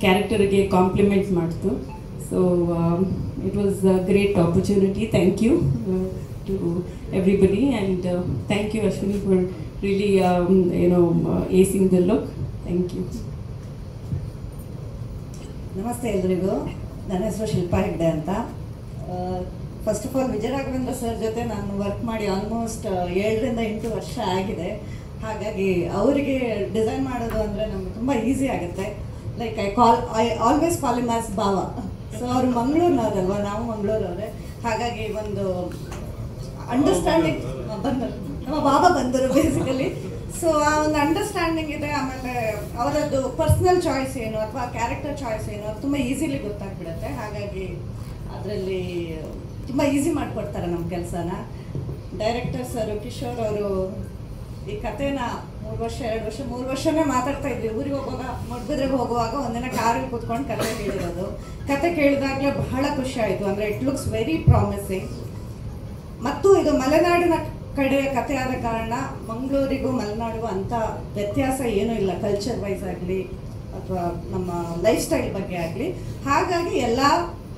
ಕ್ಯಾರೆಕ್ಟರ್ಗೆ ಕಾಂಪ್ಲಿಮೆಂಟ್ ಮಾಡ್ತು. So it was a great opportunity. Thank you to everybody and thank you Ashwini for really acing the look. Thank you. ನಮಸ್ತೆ ಎಲ್ರಿಗೂ. ನನ್ನ ಹೆಸರು ಶಿಲ್ಪಾ ಹೆಗ್ಡೆ ಅಂತ. First of all Vijay Raghavendra sir ಜೊತೆ ನಾನು ವರ್ಕ್ ಮಾಡಿ ಆಲ್ಮೋಸ್ಟ್ 7 ರಿಂದ 8 ವರ್ಷ ಆಗಿದೆ. ಹಾಗಾಗಿ ಅವರಿಗೆ ಡಿಸೈನ್ ಮಾಡೋದು ಅಂದರೆ ನಮಗೆ ತುಂಬ ಈಸಿ ಆಗುತ್ತೆ. Like I always call him as ಬಾವ. ಸೊ ಅವರು ಮಂಗಳೂರಿನವ್ರಲ್ವ, ನಾವು ಮಂಗಳೂರವ್ರೆ. ಹಾಗಾಗಿ ಒಂದು ಅಂಡರ್ಸ್ಟ್ಯಾಂಡಿಂಗ್ ಬಂದರು, ನಮ್ಮ ಬಾಬಾ ಬಂದರು ಬೇಸಿಕಲಿ. ಸೊ ಆ ಒಂದು ಅಂಡರ್ಸ್ಟ್ಯಾಂಡಿಂಗ್ ಇದೆ. ಆಮೇಲೆ ಅವರದ್ದು ಪರ್ಸ್ನಲ್ ಚಾಯ್ಸ್ ಏನು ಅಥವಾ ಕ್ಯಾರೆಕ್ಟರ್ ಚಾಯ್ಸ್ ಏನು ಅದು ತುಂಬ ಈಸಿಲಿ ಗೊತ್ತಾಗ್ಬಿಡುತ್ತೆ. ಹಾಗಾಗಿ ಅದರಲ್ಲಿ ತುಂಬ ಈಸಿ ಮಾಡಿಕೊಡ್ತಾರೆ ನಮ್ಮ ಕೆಲಸನ. ಡೈರೆಕ್ಟರ್ ಸರ್ ಕಿಶೋರ್ ಅವರು ಈ ಕಥೆನ 3 ವರ್ಷ 2 ವರ್ಷ 3 ವರ್ಷನೇ ಮಾತಾಡ್ತಾ ಇದ್ವಿ. ಊರಿಗೆ ಹೋಗುವಾಗ ಮೂಡುಬಿದ್ರೆಗೆ ಹೋಗುವಾಗ ಒಂದಿನ ಕಾರಲ್ಲಿ ಕೂತ್ಕೊಂಡು ಕತೆ ಹೇಳಿರೋದು. ಕತೆ ಕೇಳಿದಾಗಲೇ ಬಹಳ ಖುಷಿ ಆಯಿತು. ಅಂದರೆ ಇಟ್ ಲುಕ್ಸ್ ವೆರಿ ಪ್ರಾಮಿಸಿಂಗ್. ಮತ್ತು ಇದು ಮಲೆನಾಡಿನ ಕಡೆಯ ಕಥೆ ಆದ ಕಾರಣ ಮಂಗಳೂರಿಗೂ ಮಲೆನಾಡಿಗೂ ಅಂಥ ವ್ಯತ್ಯಾಸ ಏನೂ ಇಲ್ಲ, ಕಲ್ಚರ್ ವೈಸ್ ಆಗಲಿ ಅಥವಾ ನಮ್ಮ ಲೈಫ್ ಸ್ಟೈಲ್ ಬಗ್ಗೆ ಆಗಲಿ. ಹಾಗಾಗಿ ಎಲ್ಲ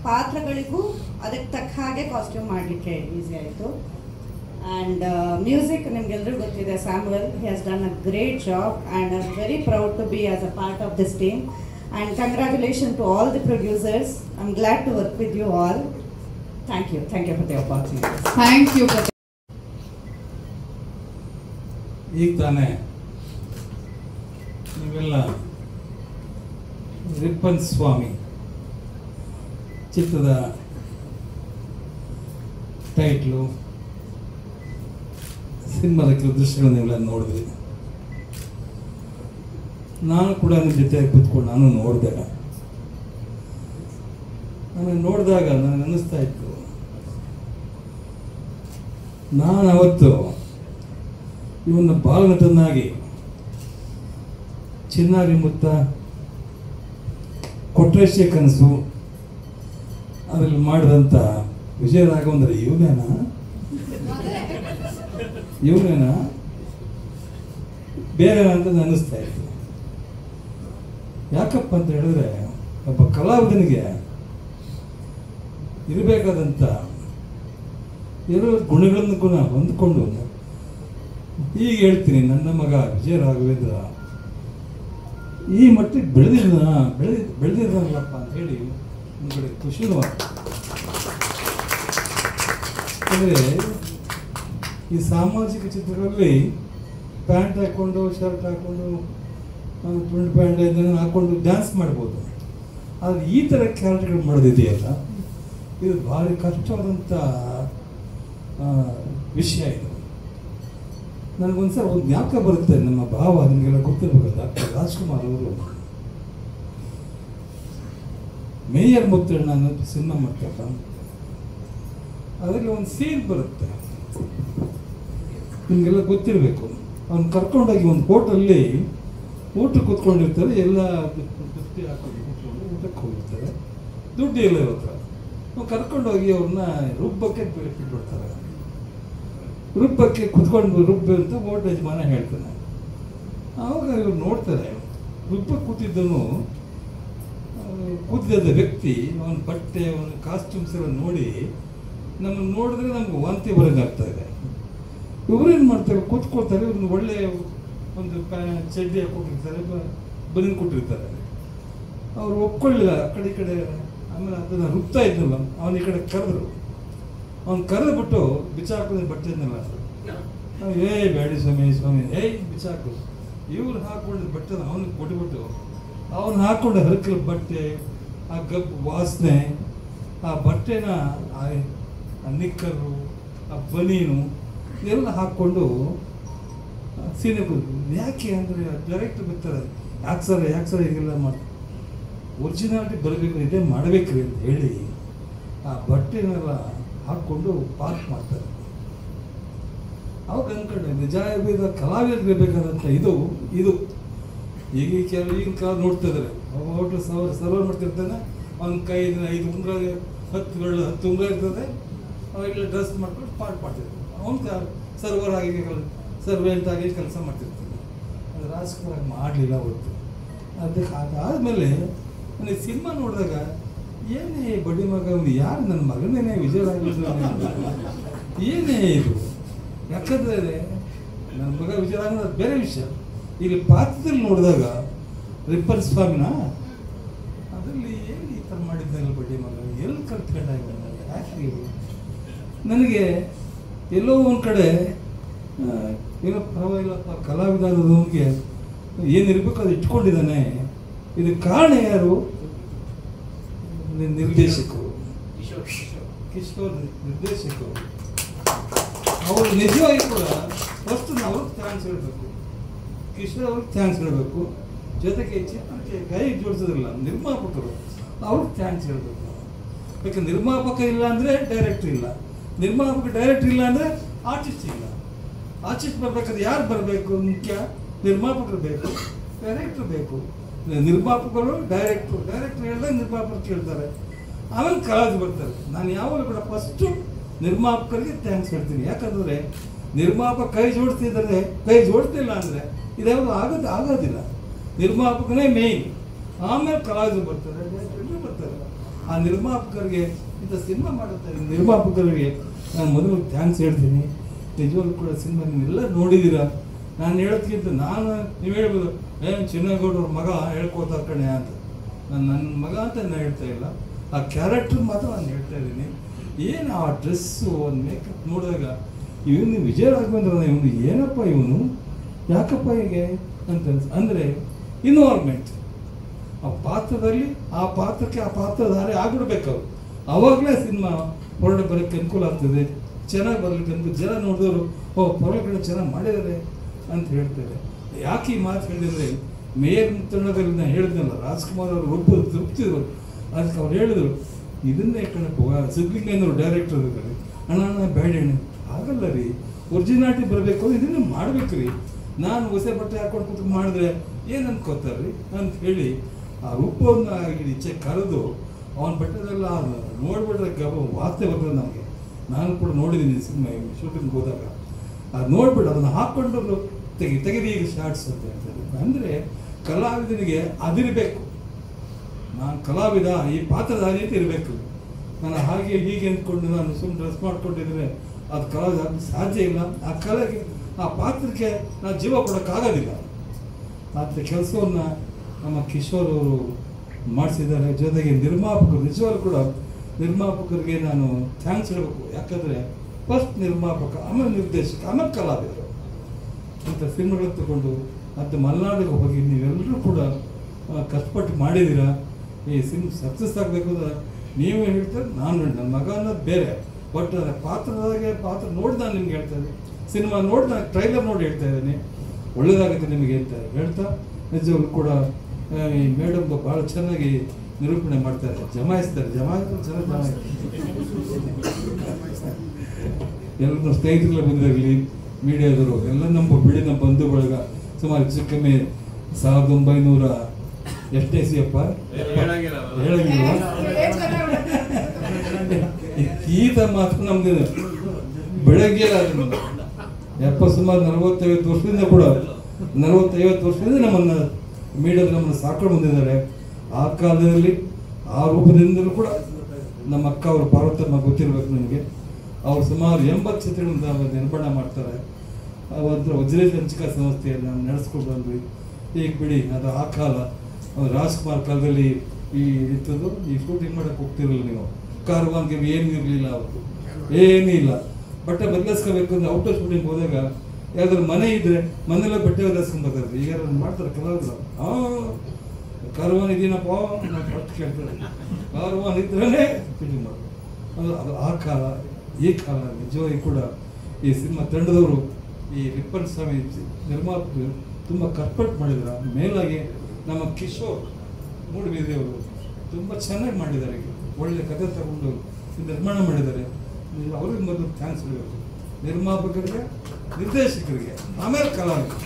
ಪಾತ್ರಗಳಿಗೂ ಅದಕ್ಕೆ ತಕ್ಕ ಹಾಗೆ ಕಾಸ್ಟ್ಯೂಮ್ ಮಾಡಲಿಕ್ಕೆ ಈಸಿ ಆಯಿತು. ಆ್ಯಂಡ್ ಮ್ಯೂಸಿಕ್ ನಿಮ್ಗೆಲ್ಲರಿಗೂ ಗೊತ್ತಿದೆ, Samuel. He has done a great job and I am very proud to be as a part of this team. And congratulation to all the producers. I am glad to work with you all. Thank you for the opportunity. Thank you. ಈಗ ತಾನೇ ನೀವೆಲ್ಲ Ripon ಸ್ವಾಮಿ ಚಿತ್ರದ title, ಸಿನಿಮಾದ ಕೆಲವು ದೃಶ್ಯಗಳು ನೀವೆಲ್ಲ ನೋಡಿದ್ರಿ. ನಾನು ಕೂಡ ನಿಮ್ಮ ಜೊತೆಯಾಗಿ ಕೂತ್ಕೊಂಡು ನಾನು ನೋಡಿದೆ. ನಾನು ನೋಡಿದಾಗ ನನಗೆ ಅನ್ನಿಸ್ತಾ ಇತ್ತು, ನಾನು ಅವತ್ತು ಇವನ್ನ ಬಾಲನಟನಾಗಿ ಚಿನ್ನಾರಿ ಮುತ್ತ ಕೊಟ್ರೇಶೆ ಕನಸು ಅದರಲ್ಲಿ ಮಾಡಿದಂಥ ವಿಜಯ ರಾಘವೇಂದ್ರ ಇವನೇನಾ ಬೇರೆ ಅಂತ ಅನ್ನಿಸ್ತಾ ಇತ್ತು. ಯಾಕಪ್ಪ ಅಂತ ಹೇಳಿದ್ರೆ ಒಬ್ಬ ಕಲಾವಿದನಿಗೆ ಇರಬೇಕಾದಂಥ ಇರೋ ಗುಣಗಳನ್ನು ಹೊಂದ್ಕೊಂಡು ಈಗ ಹೇಳ್ತೀನಿ, ನನ್ನ ಮಗ ವಿಜಯ ರಾಘವೇಂದ್ರ ಈ ಮಟ್ಟಿಗೆ ಬೆಳೆದಿದ್ದಾನಲ್ಲಪ್ಪ ಅಂತ ಹೇಳಿ ಒಂದು ಕಡೆ ಖುಷಿನೂ ಅಂದರೆ ಈ ಸಾಮಾಜಿಕ ಚಿತ್ರಗಳಲ್ಲಿ ಪ್ಯಾಂಟ್ ಹಾಕ್ಕೊಂಡು ಶರ್ಟ್ ಹಾಕ್ಕೊಂಡು ಪ್ರಿಂಟ್ ಪ್ಯಾಂಟ್ ಇದನ್ನು ಹಾಕ್ಕೊಂಡು ಡ್ಯಾನ್ಸ್ ಮಾಡ್ಬೋದು. ಆದರೆ ಈ ಥರ ಕ್ಯಾರೆಕ್ಟರ್ಗಳು ಮಾಡೋದಿದೆಯಲ್ಲ, ಇದು ಭಾರಿ ಕಷ್ಟವಾದಂಥ ವಿಷಯ. ಇದು ನನಗೊಂದ್ಸಲ ಒಂದು ಜ್ಞಾಪಕ ಬರುತ್ತೆ. ನಮ್ಮ ಭಾವ ನಿಮಗೆಲ್ಲ ಗೊತ್ತಿರ್ಬೇಕು, ಡಾಕ್ಟರ್ ರಾಜ್ಕುಮಾರ್ ಅವರು ಮೇಯರ್ ಮುತ್ತಣ್ಣ ಅನ್ನೋದು ಸಿನಿಮಾ ಮಾಡ್ತಾರೆ. ಅದರಲ್ಲಿ ಒಂದು ಸೀನ್ ಬರುತ್ತೆ, ನಿಮಗೆಲ್ಲ ಗೊತ್ತಿರಬೇಕು. ಅವ್ನು ಕರ್ಕೊಂಡೋಗಿ ಒಂದು ಹೋಟೆಲ್ಲಿ ಊಟಕ್ಕೆ ಕೂತ್ಕೊಂಡಿರ್ತಾರೆ, ಎಲ್ಲ ಬುತ್ತಿ ಹಾಕೊಂಡು ಕೂತ್ಕೊಂಡು ಊಟಕ್ಕೆ ಹೋಗಿರ್ತಾರೆ, ದುಡ್ಡು ಎಲ್ಲ ಇರುತ್ತೆ. ಕರ್ಕೊಂಡೋಗಿ ಅವ್ರನ್ನ ರುಬ್ಬಕ್ಕೆ ಬಿಟ್ಬಿಡ್ತಾರೆ. ರುಬ್ಬಕ್ಕೆ ಕುತ್ಕೊಂಡು ರುಬ್ಬಿ ಅಂತ ಹೋಟೆಲ್ ಯಜಮಾನ ಹೇಳ್ತಾನೆ. ಆವಾಗ ಇವ್ರು ನೋಡ್ತಾರೆ, ರುಬ್ಬಕ್ಕೆ ಕೂತಿದ್ದ ವ್ಯಕ್ತಿ ಅವನ ಬಟ್ಟೆ, ಅವನ ಕಾಸ್ಟ್ಯೂಮ್ಸ್ ಎಲ್ಲ ನೋಡಿ ನಮ್ಮನ್ನು ನೋಡಿದ್ರೆ ನಮ್ಗೆ ವಾಂತಿ ಬರೋಂಗಾಗ್ತಾ ಇದೆ. ಇವ್ರೇನು ಮಾಡ್ತಾರೆ, ಕೂತ್ಕೊಳ್ತಾರೆ, ಒಂದು ಒಳ್ಳೆಯ ಒಂದು ಚಡ್ಡಿ ಕೊಟ್ಟಿರ್ತಾರೆ, ಬನಿನ್ ಕೊಟ್ಟಿರ್ತಾರೆ. ಅವ್ರು ಒಪ್ಕೊಳ್ಳಿಲ್ಲ, ಆ ಕಡೆ ಈ ಕಡೆ. ಆಮೇಲೆ ಅದನ್ನು ರುಬ್ತಾ ಇದ್ನಲ್ಲ, ಅವನ ಈ ಕಡೆ ಕರೆದ್ರು. ಅವ್ನು ಕರೆದ್ಬಿಟ್ಟು ಬಿಚ್ಚಾಕೋದು ಬಟ್ಟೆನೆಲ್ಲ. ಬೇಡಿ ಸ್ವಾಮಿ ಬಿಚ್ಚಾಕು. ಇವ್ರು ಹಾಕ್ಕೊಂಡಿದ್ದ ಬಟ್ಟೆನ ಅವನಿಗೆ ಕೊಟ್ಬಿಟ್ಟು ಅವನು ಹಾಕ್ಕೊಂಡು ಹರಕಲ ಬಟ್ಟೆ, ಆ ಗಬ್ಬು ವಾಸನೆ, ಆ ಬಟ್ಟೆನ ಆ ನಿಕ್ಕರು, ಆ ಬನೀನು ಎಲ್ಲ ಹಾಕ್ಕೊಂಡು ಸೀನೆ ಯಾಕೆ ಅಂದರೆ ಡೈರೆಕ್ಟ್ ಬರ್ತಾರೆ, ಯಾಕೆ ಸರ್ ಹೀಗೆಲ್ಲ ಮಾಡಿ ಒರಿಜಿನಾಲಿಟಿ ಬರಬೇಕು, ಇದೇ ಮಾಡಬೇಕ್ರಿ ಅಂತ ಹೇಳಿ ಆ ಬಟ್ಟೆನೆಲ್ಲ ಹಾಕ್ಕೊಂಡು ಪಾರ್ಕ್ ಮಾಡ್ತಾರೆ. ಅವಾಗ ಅಂದ್ಕೊಂಡೆ, ನಿಜ ಕಲಾವಿದರಿರ್ಬೇಕಾದಂಥ ಇದು ಈಗಿನ ಕಾಲ ನೋಡ್ತಾ ಇದ್ದಾರೆ. ಹೋಟ್ಲು ಸರ್ವರ್ ಮಾಡ್ತಿರ್ತಾನೆ, ಅವ್ನ ಕೈ 5 ಉಂಗುರ 10 ಉಂಗುರ ಇರ್ತದೆ, ಅವಾಗೆಲ್ಲ ಡ್ರೆಸ್ ಮಾಡ್ಕೊಂಡು ಪಾರ್ಟ್ ಮಾಡ್ತಿರ್ತಾನೆ. ಅವ್ನು ಸರ್ವರ್ ಆಗಿ ಸರ್ವೆಂಟ್ ಆಗಿ ಕೆಲಸ ಮಾಡ್ತಿರ್ತಾನೆ. ಅದು ರಾಜ್ಕುಮಾರ್ ಮಾಡಲಿಲ್ಲ ಹೊತ್ತು. ಅದಾದಮೇಲೆ ನನಗೆ ಸಿನಿಮಾ ನೋಡಿದಾಗ ಏನೇ ಬಡ್ಡಿ ಮಗ, ಅವನು ಯಾರು ನನ್ನ ಮಗನೇನೆ ವಿಜಯ ರಾಘವೇಂದ್ರ ಏನೇ ಇದು. ಯಾಕಂದರೆ ನನ್ನ ಮಗ ವಿಜಯ ರಾಘವೇಂದ್ರ ಬೇರೆ ವಿಷಯ. ಈಗ ಪಾತ್ರದಲ್ಲಿ ನೋಡಿದಾಗ ರಿಪ್ಪನ್ ಸ್ವಾಮಿನ ಅದರಲ್ಲಿ ಏನು ಈ ಥರ ಮಾಡಿದ್ದಾನೆ ಬಡ್ಡಿ ಮಗ, ಎಲ್ಲಿ ಕಲ್ತ್ಕೊಂಡಾಗ ಯಾಕೆ ನನಗೆ ಎಲ್ಲೋ ಒಂದು ಕಡೆ ಏನೋ ಪರವಾಗಿಲ್ಲಪ್ಪ, ಕಲಾವಿದನಿಗೆ ಏನಿರಬೇಕು ಅದು ಇಟ್ಕೊಂಡಿದ್ದಾನೆ. ಇದಕ್ಕೆ ಕಾರಣ ಯಾರು? ನಿರ್ದೇಶಕರು, ಕಿಶೋರ್ ನಿರ್ದೇಶಕರು. ಅವರು ನಿಜವಾಗಿ ಕೂಡ ಫಸ್ಟ್ ನಾವು ಥ್ಯಾಂಕ್ಸ್ ಹೇಳಬೇಕು, ಕಿಶೋರ್ ಅವ್ರಿಗೆ ಥ್ಯಾಂಕ್ಸ್ ಹೇಳಬೇಕು. ಜೊತೆಗೆ ಚಿತ್ರಕ್ಕೆ ಕೈ ಜೋಡಿಸೋದಿಲ್ಲ ನಿರ್ಮಾಪಕರು, ಅವ್ರಿಗೆ ಥ್ಯಾಂಕ್ಸ್ ಹೇಳಬೇಕು. ಯಾಕೆ ನಿರ್ಮಾಪಕ ಇಲ್ಲ ಅಂದರೆ ಡೈರೆಕ್ಟ್ರ್ ಇಲ್ಲ, ನಿರ್ಮಾಪಕ ಡೈರೆಕ್ಟ್ರ್ ಇಲ್ಲ ಅಂದರೆ ಆರ್ಟಿಸ್ಟ್ ಇಲ್ಲ. ಆರ್ಟಿಸ್ಟ್ ಬರಬೇಕಾದ್ರೆ ಯಾರು ಬರಬೇಕು? ಮುಖ್ಯ ನಿರ್ಮಾಪಕರು ಬೇಕು, ಡೈರೆಕ್ಟ್ರ್ ಬೇಕು. ನಿರ್ಮಾಪಕರು ಡೈರೆಕ್ಟ್ರು ಹೇಳಿದಾಗ ನಿರ್ಮಾಪಕರು ಕೇಳ್ತಾರೆ, ಆಮೇಲೆ ಕಲಾವಿದರು ಬರ್ತಾರೆ. ನಾನು ಯಾವಾಗಲೂ ಕೂಡ ಫಸ್ಟು ನಿರ್ಮಾಪಕರಿಗೆ ಥ್ಯಾಂಕ್ಸ್ ಹೇಳ್ತೀನಿ. ಯಾಕಂದರೆ ನಿರ್ಮಾಪಕ ಕೈ ಜೋಡಿಸ್ತಿಲ್ಲ ಅಂದರೆ ಇದ್ಯಾವುದು ಆಗೋದಿಲ್ಲ. ನಿರ್ಮಾಪಕನೇ ಮೇಯ್ನ್, ಆಮೇಲೆ ಕಲಾವಿದರು ಬರ್ತಾರೆ, ಡೈರೆಕ್ಟರ್ ಬರ್ತಾರೆ. ಆ ನಿರ್ಮಾಪಕರಿಗೆ ಇಂಥ ಸಿನಿಮಾ ಮಾಡುತ್ತಾರೆ ನಿರ್ಮಾಪಕರಿಗೆ ನಾನು ಮೊದಲು ಥ್ಯಾಂಕ್ಸ್ ಹೇಳ್ತೀನಿ. ನಿಜವಾಗ್ಲೂ ಕೂಡ ಸಿನಿಮಾ ನೀವೆಲ್ಲ ನೋಡಿದ್ದೀರಾ. ನಾನು ಹೇಳೋದಕ್ಕಿಂತ ನೀವು ಹೇಳ್ಬೋದು, ಚಿನ್ನಗೌಡವ್ರ ಮಗ ಹೇಳ್ಕೋತಾ ಕಣೆ ಅಂತ. ನನ್ನ ಮಗ ಅಂತ ನಾನು ಹೇಳ್ತಾ ಇಲ್ಲ, ಆ ಕ್ಯಾರೆಕ್ಟರ್ ಮಾತ್ರ ನಾನು ಹೇಳ್ತಾ ಇದ್ದೀನಿ. ಏನು ಆ ಡ್ರೆಸ್ಸು, ಒಂದು ಮೇಕಪ್ ನೋಡಿದಾಗ ಇವನು ವಿಜಯ ರಾಘವೇಂದ್ರ, ಇವನು ಏನಪ್ಪ ಇವನು, ಯಾಕಪ್ಪ ಹೀಗೆ ಅಂತ ಅಂದರೆ ಇನ್ವಾಲ್ವ್ಮೆಂಟ್ ಆ ಪಾತ್ರದಲ್ಲಿ, ಆ ಪಾತ್ರಕ್ಕೆ ಆ ಪಾತ್ರಧಾರೆ ಆಗ್ಬಿಡ್ಬೇಕು ಅವರು. ಆವಾಗಲೇ ಸಿನಿಮಾ ಹೊರಡೆ ಬರೋಕ್ಕೆ ಅನುಕೂಲ ಆಗ್ತದೆ, ಚೆನ್ನಾಗಿ ಬರಲಿಕ್ಕೆ ಅನುಕೂಲ. ಜನ ನೋಡಿದವರು ಪರವಾಗಿಲ್ಲ ಚೆನ್ನಾಗಿ ಮಾಡಿದ್ದಾರೆ ಅಂತ ಹೇಳ್ತಾರೆ. ಯಾಕೆ ಈ ಮಾತು ಹೇಳಿದರೆ, ಮೇಯರ್ ಮುತ್ತಣ್ಣದಲ್ಲಿ ನಾನು ಹೇಳಿದ್ನಲ್ಲ, ರಾಜ್ಕುಮಾರ್ ಅವರು ಒಬ್ಬರು ತೃಪ್ತಿದ್ರು. ಅದಕ್ಕೆ ಅವ್ರು ಹೇಳಿದ್ರು, ಇದನ್ನೇ ಕಣಪ್ಪ ಸಿದ್ಲಿಂಗೇನವರು ಡೈರೆಕ್ಟರ್ ಇದ್ದಾರೆ, ಅಣ್ಣ ಬೇಡ ಆಗಲ್ಲ ರೀ, ಒರಿಜಿನಾಲಿಟಿ ಬರಬೇಕು, ಇದನ್ನೇ ಮಾಡ್ಬೇಕು ರೀ. ನಾನು ಹೊಸ ಬಟ್ಟೆ ಹಾಕೊಂಡು ಕೂತು ಮಾಡಿದ್ರೆ ಏನು ಅನ್ಕೋತಾರೆ ರೀ ಅಂತ ಹೇಳಿ ಆ ರೂಪವನ್ನು ಈಚೆ ಕರೆದು ಅವನ ಬಟ್ಟೆಲ್ಲ ನೋಡ್ಬಿಟ್ರೆ ವಾಸನೆ ಬರ್ತದೆ ನನಗೆ. ನಾನು ಕೂಡ ನೋಡಿದ್ದೀನಿ ಸಿನಿಮಾ ಶೂಟಿಂಗ್ ಹೋದಾಗ. ಅದು ನೋಡ್ಬಿಟ್ಟು ಅದನ್ನು ಹಾಕ್ಕೊಂಡು ತೆಗೆದು ಈಗ ಶಾರ್ಟ್ಸ್ ಅಂತ ಹೇಳ್ತಾರೆ. ಅಂದರೆ ಕಲಾವಿದನಿಗೆ ಅದಿರಬೇಕು. ನಾನು ಕಲಾವಿದ, ಈ ಪಾತ್ರದ ಆ ರೀತಿ ಇರಬೇಕು. ನಾನು ಹಾಗೆ ಹೀಗೆ ಅಂದ್ಕೊಂಡು ನಾನು ಸುಮ್ಮನೆ ಡ್ರೆಸ್ ಮಾಡ್ಕೊಂಡಿದ್ರೆ ಅದು ಕಲಾವಿದ ಸಾಧ್ಯ ಇಲ್ಲ. ಆ ಕಲೆಗೆ, ಆ ಪಾತ್ರಕ್ಕೆ ನಾನು ಜೀವ ಕೊಡೋಕ್ಕಾಗೋದಿಲ್ಲ. ಆದರೆ ಕೆಲಸವನ್ನು ನಮ್ಮ ಕಿಶೋರ್ ಅವರು ಮಾಡಿಸಿದ್ದಾರೆ. ಜೊತೆಗೆ ನಿರ್ಮಾಪಕರು, ನಿಜವಾಗ್ಲೂ ಕೂಡ ನಿರ್ಮಾಪಕರಿಗೆ ನಾನು ಥ್ಯಾಂಕ್ಸ್ ಹೇಳಬೇಕು. ಯಾಕಂದರೆ ಫಸ್ಟ್ ನಿರ್ಮಾಪಕ, ಆಮೇಲೆ ನಿರ್ದೇಶಕ, ಆಮೇಲೆ ಕಲಾವಿದರು. ಇಂಥ ಫಿಲ್ಮ್ಗಳನ್ನು ತಗೊಂಡು ಮತ್ತು ಮಲೆನಾಡಿಗೆ ಹೋಗಿ ನೀವೆಲ್ಲರೂ ಕೂಡ ಕಷ್ಟಪಟ್ಟು ಮಾಡಿದ್ದೀರಾ. ಈ ಸಿನಿಮಾ ಸಕ್ಸಸ್ ಆಗಬೇಕು ಅಂದರೆ ನೀವೇ ಹೇಳ್ತಾರೆ, ನಾನು ನನ್ನ ಮಗ ಅನ್ನೋದು ಬೇರೆ. ಬಟ್ ಪಾತ್ರ ನೋಡಿ ನಾನು ನಿಮ್ಗೆ ಹೇಳ್ತಾ ಇದ್ದೀನಿ, ಸಿನಿಮಾ ನೋಡಿ ನಾನು ಟ್ರೈಲರ್ ನೋಡಿ ಹೇಳ್ತಾ ಇದ್ದೀನಿ, ಒಳ್ಳೇದಾಗುತ್ತೆ ನಿಮಗೆ ಅಂತ ಹೇಳ್ತಾ, ನಿಜವಾಗ್ಲೂ ಕೂಡ ಈ ಮೇಡಮ್ ಭಾಳ ಚೆನ್ನಾಗಿ ನಿರೂಪಣೆ ಮಾಡ್ತಾರೆ, ಜಮಾಯಿಸ್ತಾರೆ ಚೆನ್ನಾಗಿ ಎಲ್ಲರೂ ಸ್ನೇಹಿತರೆಲ್ಲ ಬಂದಿರಲಿ, ಮೀಡಿಯಾದವರು ಎಲ್ಲ ನಮ್ಮ ಬಂಧು ಬಳಗ ಸುಮಾರು ಹೆಚ್ಚು ಕಮ್ಮಿ 1900 ಎಷ್ಟೇ ಸಿಯಪ್ಪ ಹೇಳಂಗಿಲ್ಲ. ಈತ ಮಾತ್ರ ನಮ್ದು ಬೆಳಗ್ಗೆ ಸುಮಾರು 40-50 ವರ್ಷದಿಂದ ಕೂಡ 40-50 ವರ್ಷದಿಂದ ನಮ್ಮನ್ನು ಮೀಡಿಯಾದ ನಮ್ಮನ್ನು ಸಾಕೊಂಡು ಬಂದಿದ್ದಾರೆ. ಆ ಕಾಲದಲ್ಲಿ ಆ ರೂಪದಿಂದಲೂ ಕೂಡ ನಮ್ಮ ಅಕ್ಕ ಅವರು ಪಾರ್ವತಮ್ಮ ಗೊತ್ತಿರಬೇಕು ನನಗೆ. ಅವರು ಸುಮಾರು 80 ಚಿತ್ರಗಳಿಂದ ನಿರ್ಮಾಣ ಮಾಡ್ತಾರೆ. ಅವತ್ತು ವಜ್ರೇಶ್ ಹಂಚಿಕಾ ಸಂಸ್ಥೆಯನ್ನು ನಡೆಸ್ಕೊಂಡು ಬಂದ್ವಿ. ಈಗ ಬಿಡಿ, ಅದು ಆ ಕಾಲ. ರಾಜ್ಕುಮಾರ್ ಕಾಲದಲ್ಲಿ ಈ ಇರ್ತದ್ದು, ಈ ಶೂಟಿಂಗ್ ಮಾಡೋಕ್ಕೆ ಹೋಗ್ತಿರಲಿಲ್ಲ ನೀವು. ಕಾರ್ವಾನ್ಗೆ ಏನೂ ಇರಲಿಲ್ಲ, ಅವತ್ತು ಏನೂ ಇಲ್ಲ. ಬಟ್ಟೆ ಬದಲಾಯಿಸ್ಕೋಬೇಕು ಅಂದರೆ ಔಟರ್ ಶೂಟಿಂಗ್ ಹೋದಾಗ ಯಾವ್ದಾದ್ರು ಮನೆ ಇದ್ದರೆ ಮನೆಯಲ್ಲ ಬಟ್ಟೆ ಬದಲಾಯಿಸ್ಕೊಂಡು ಬರ್ತಾರೆ. ಈಗ ಮಾಡ್ತಾರೆ ಕಲಾವಿದರು. ಕಾರ್ವಾನ್ ಇದೀನಪ್ಪ ಬಟ್ಟೆ ಕೇಳ್ತಾರೆ, ಕಾರ್ವಾನ್ ಇದ್ರೇ ಶೂಟಿಂಗ್ ಮಾಡೋದು. ಅದು ಆ ಕಾಲ. ಈ ಕಾಲ ನಿಜವಾಗಿ ಕೂಡ ಈ ಸಿನಿಮಾ ತಂಡದವರು, ಈ ರಿಪ್ಪನ್ ಸ್ವಾಮಿ ನಿರ್ಮಾಪಕರು ತುಂಬ ಕಷ್ಟಪಟ್ಟು ಮಾಡಿದ್ರು. ಮೇಲಾಗಿ ನಮ್ಮ ಕಿಶೋರ್ ಮೂಡಬಿದಿಯವರು ತುಂಬ ಚೆನ್ನಾಗಿ ಮಾಡಿದ್ದಾರೆ. ಒಳ್ಳೆ ಕಥೆ ತಗೊಂಡು ನಿರ್ಮಾಣ ಮಾಡಿದ್ದಾರೆ. ಅವ್ರಿಗೆ ಮೊದಲು ಥ್ಯಾಂಕ್ಸ್ ಹೇಳಬೇಕು. ನಿರ್ಮಾಪಕರಿಗೆ, ನಿರ್ದೇಶಕರಿಗೆ, ಆಮೇಲೆ ಕಲಾವಿದರು.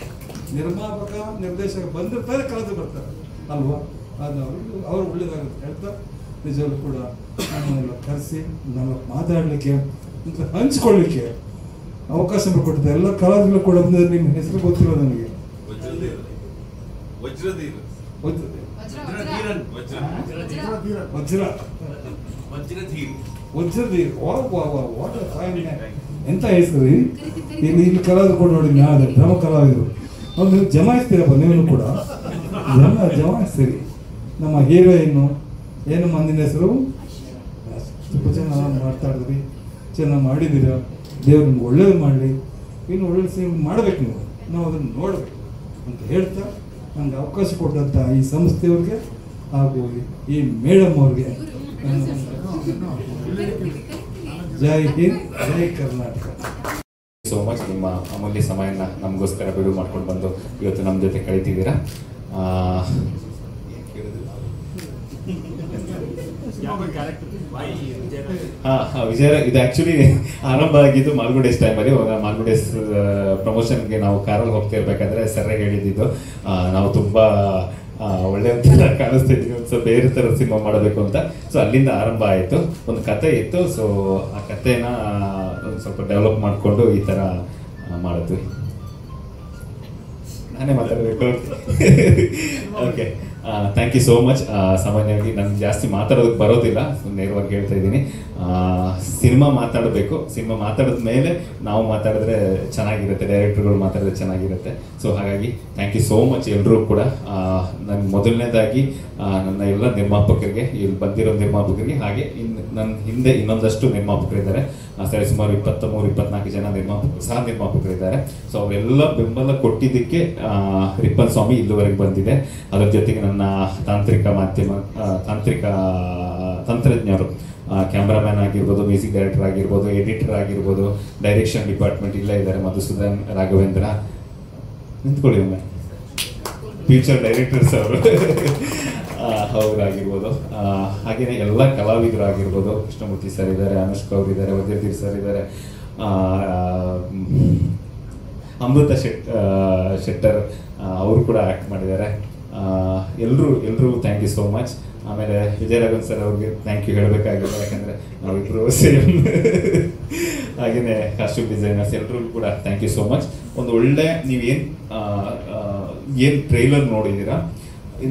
ನಿರ್ಮಾಪಕ ನಿರ್ದೇಶಕ ಬಂದಿರ್ತಾರೆ, ಕಲಾವಿದರು ಬರ್ತಾರೆ ಅಲ್ವಾ. ಅದು ಅವ್ರು ಒಳ್ಳೇದಾಗುತ್ತೆ ಹೇಳ್ತಾ, ನಿಜವಾಗ್ಲೂ ಕೂಡ ನಮ್ಮನ್ನೆಲ್ಲ ಕರೆಸಿ ನಮ್ಮ ಮಾತಾಡಲಿಕ್ಕೆ ಮತ್ತು ಹಂಚ್ಕೊಳ್ಳಿಕ್ಕೆ ಅವಕಾಶ ಮಾಡಿಕೊಟ್ಟಿದ್ದಾರೆ. ಎಲ್ಲ ಕಲಾವಿದರು ಕೂಡ ಬಂದಿದ್ದಾರೆ. ನಿಮ್ಮ ಹೆಸರು ಗೊತ್ತಿಲ್ಲ ನನಗೆ. ಎಂತ ಹೆಸರು ಇಲ್ಲಿ ಕಲಾವಿದರು ಕೂಡ ನೋಡಿ. ನಾನು ಡ್ರಾಮಾ ಕಲಾವಿದರು ಅವ್ರು ನೀವು ಜಮಾಯಿಸ್ತೀರಪ್ಪ, ನೀವು ಕೂಡ ಜಮಾಯಿಸ್ತೀರಿ. ನಮ್ಮ ಹೀರೋಯಿನ್ನು ಏನು ಮಂದಿನ ಹೆಸರು ತುಂಬ ಚೆನ್ನಾಗಿ ಮಾತಾಡಿದ್ರಿ, ಚೆನ್ನಾಗಿ ಮಾಡಿದ್ದೀರ. ದೇವ್ರು ನಿಮ್ಗೆ ಒಳ್ಳೇದು ಮಾಡಲಿ. ಇನ್ನು ಒಳ್ಳೆ ಸಿನಿಮಾ ಮಾಡಬೇಕು ನೀವು, ನಾವು ಅದನ್ನು ನೋಡಬೇಕು ಅಂತ ಹೇಳ್ತಾ, ನನಗೆ ಅವಕಾಶ ಕೊಟ್ಟಂಥ ಈ ಸಂಸ್ಥೆಯವ್ರಿಗೆ ಹಾಗೂ ಈ ಮೇಡಮ್ ಅವ್ರಿಗೆ ಜೈ ಹಿಂದ್, ಜೈ ಕರ್ನಾಟಕ. So much. ನಿಮ್ಮ ಅಮೂಲ್ಯ ಸಮಯನ ನಮಗೋಸ್ಕರ ಬಿಡುವು ಮಾಡ್ಕೊಂಡು ಬಂದು ಇವತ್ತು ನಮ್ಮ ಜೊತೆ ಕಳೀತಿದ್ದೀರಾ. ವಿಜಯ, ಇದು ಆ್ಯಕ್ಚುಲಿ ಆರಂಭ ಆಗಿದ್ದು ಮಾಲ್ಗುಡೇಸ್ ಟೈಮಲ್ಲಿ. ಇವಾಗ ಮಾಲ್ಗುಡೇಸ್ ಪ್ರಮೋಷನ್ಗೆ ನಾವು ಕಾರಲ್ಲಿ ಹೋಗ್ತಾ ಇರ್ಬೇಕಾದ್ರೆ ಸರ್ರಾಗಿ ಹೇಳಿದ್ದು, ನಾವು ತುಂಬ ಒಳ್ಳೆ ಒಂಥರ ಕಾಣಿಸ್ತಾ ಇದ್ವಿ, ಒಂದು ಸ್ವಲ್ಪ ಬೇರೆ ಥರ ಸಿನಿಮಾ ಮಾಡಬೇಕು ಅಂತ. ಸೊ ಅಲ್ಲಿಂದ ಆರಂಭ ಆಯಿತು. ಒಂದು ಕತೆ ಇತ್ತು. ಸೊ ಆ ಕಥೆನ ಒಂದು ಸ್ವಲ್ಪ ಡೆವಲಪ್ ಮಾಡಿಕೊಂಡು ಈ ಥರ ಮಾಡಿದ್ವಿ. ನಾನೇ ಮಾತಾಡಬೇಕು. Okay, thank you so much. ಸಾಮಾನ್ಯವಾಗಿ ನನಗೆ ಜಾಸ್ತಿ ಮಾತಾಡೋದಕ್ಕೆ ಬರೋದಿಲ್ಲ, ನೇರವಾಗಿ ಹೇಳ್ತಾ ಇದ್ದೀನಿ. ಸಿನಿಮಾ ಮಾತಾಡಬೇಕು. ಸಿನಿಮಾ ಮಾತಾಡಿದ ಮೇಲೆ ನಾವು ಮಾತಾಡಿದ್ರೆ ಚೆನ್ನಾಗಿರುತ್ತೆ, ಡೈರೆಕ್ಟರ್ಗಳು ಮಾತಾಡಿದ್ರೆ ಚೆನ್ನಾಗಿರುತ್ತೆ. ಸೊ ಹಾಗಾಗಿ ಥ್ಯಾಂಕ್ ಯು ಸೋ ಮಚ್ ಎಲ್ಲರೂ ಕೂಡ. ನನಗೆ ಮೊದಲನೇದಾಗಿ ನನ್ನ ಎಲ್ಲ ನಿರ್ಮಾಪಕರಿಗೆ, ಇಲ್ಲಿ ಬಂದಿರೋ ನಿರ್ಮಾಪಕರಿಗೆ, ಹಾಗೆ ನನ್ನ ಹಿಂದೆ ಇನ್ನೊಂದಷ್ಟು ನಿರ್ಮಾಪಕರಿದ್ದಾರೆ. ಸರಿ, ಸುಮಾರು 23-24 ಜನ ನಿರ್ಮಾಪಕರಿದ್ದಾರೆ. ಸೊ ಅವರೆಲ್ಲ ಬೆಂಬಲ ಕೊಟ್ಟಿದ್ದಕ್ಕೆ ರಿಪ್ಪನ್ ಸ್ವಾಮಿ ಇಲ್ಲಿವರೆಗೆ ಬಂದಿದೆ. ಅದರ ಜೊತೆಗೆ ನನ್ನ ತಂತ್ರಜ್ಞರು, ಕ್ಯಾಮ್ರಾಮ್ಯಾನ್ ಆಗಿರ್ಬೋದು, ಮ್ಯೂಸಿಕ್ ಡೈರೆಕ್ಟರ್ ಆಗಿರ್ಬೋದು, ಎಡಿಟರ್ ಆಗಿರ್ಬೋದು, ಡೈರೆಕ್ಷನ್ ಡಿಪಾರ್ಟ್ಮೆಂಟ್ ಇಲ್ಲೇ ಇದ್ದಾರೆ. ಮಧುಸೂದನ್, ರಾಘವೇಂದ್ರ, ನಿಂತ್ಕೊಳ್ಳಿ ಒಮ್ಮೆ, ಫ್ಯೂಚರ್ ಡೈರೆಕ್ಟರ್ಸ್ ಅವರು ಅವರಾಗಿರ್ಬೋದು. ಹಾಗೆಯೇ ಎಲ್ಲ ಕಲಾವಿದರು ಆಗಿರ್ಬೋದು. ಕೃಷ್ಣಮೂರ್ತಿ ಸರ್ ಇದ್ದಾರೆ, ಅನುಷ್ಕಾ ಅವರು ಇದ್ದಾರೆ, ವಜ್ರಧೀರ್ ಸರ್ ಇದ್ದಾರೆ, ಅಮೃತ ಶೆಟ್ಟರ್ ಅವರು ಕೂಡ ಆ್ಯಕ್ಟ್ ಮಾಡಿದ್ದಾರೆ. ಎಲ್ಲರೂ ಥ್ಯಾಂಕ್ ಯು ಸೋ ಮಚ್. ಆಮೇಲೆ ವಿಜಯರಾಘವನ್ ಸರ್ ಅವ್ರಿಗೆ ಥ್ಯಾಂಕ್ ಯು ಹೇಳಬೇಕಾಗಿಲ್ಲ, ಯಾಕಂದರೆ ನಾವಿಬ್ಬರು ಸೇಮ್. ಹಾಗೆಯೇ ಕಾಸ್ಟ್ಯೂಮ್ ಡಿಸೈನರ್ಸ್ ಎಲ್ಲರೂ ಕೂಡ ಥ್ಯಾಂಕ್ ಯು ಸೋ ಮಚ್. ಒಂದು ಒಳ್ಳೆ ಏನು ಟ್ರೈಲರ್ ನೋಡಿದ್ದೀರಾ,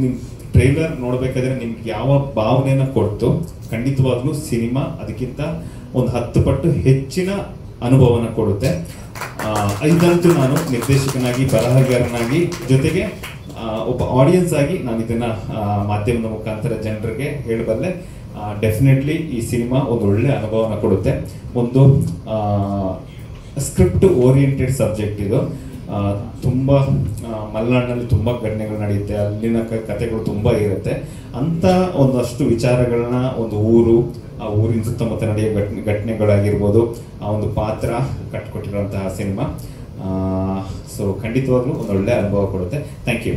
ನಿಮ್ಮ ಟ್ರೈಲರ್ ನೋಡಬೇಕಾದ್ರೆ ನಿಮ್ಗೆ ಯಾವ ಭಾವನೆನ ಕೊಡ್ತು, ಖಂಡಿತವಾಗ್ಲೂ ಸಿನಿಮಾ ಅದಕ್ಕಿಂತ ಒಂದು 10 ಪಟ್ಟು ಹೆಚ್ಚಿನ ಅನುಭವನ ಕೊಡುತ್ತೆ. ಇದಂತೂ ನಾನು ನಿರ್ದೇಶಕನಾಗಿ, ಬರಹಗಾರನಾಗಿ, ಜೊತೆಗೆ ಒಬ್ಬ ಆಡಿಯನ್ಸ್ ಆಗಿ ನಾನು ಇದನ್ನ ಮಾಧ್ಯಮದ ಮುಖಾಂತರ ಜನರಿಗೆ ಹೇಳಬಲ್ಲೆ. ಡೆಫಿನೆಟ್ಲಿ ಈ ಸಿನಿಮಾ ಒಂದು ಒಳ್ಳೆ ಅನುಭವನ ಕೊಡುತ್ತೆ. ಒಂದು ಸ್ಕ್ರಿಪ್ಟ್ ಓರಿಯೆಂಟೆಡ್ ಸಬ್ಜೆಕ್ಟ್ ಇದು. ತುಂಬ ಮಲೆನಾಡಿನಲ್ಲಿ ತುಂಬ ಘಟನೆಗಳು ನಡೆಯುತ್ತೆ, ಅಲ್ಲಿನ ಕಥೆಗಳು ತುಂಬ ಇರುತ್ತೆ. ಅಂಥ ಒಂದಷ್ಟು ವಿಚಾರಗಳನ್ನ ಒಂದು ಊರು, ಆ ಊರಿನ ಸುತ್ತಮುತ್ತ ನಡೆಯೋ ಘಟನೆಗಳಾಗಿರ್ಬೋದು, ಆ ಒಂದು ಪಾತ್ರ ಕಟ್ಟಿಕೊಟ್ಟಿರುವಂತಹ ಸಿನಿಮಾ. ಸೊ ಖಂಡಿತವಾಗ್ಲೂ ಒಂದು ಒಳ್ಳೆ ಅನುಭವ ಕೊಡುತ್ತೆ. Thank you.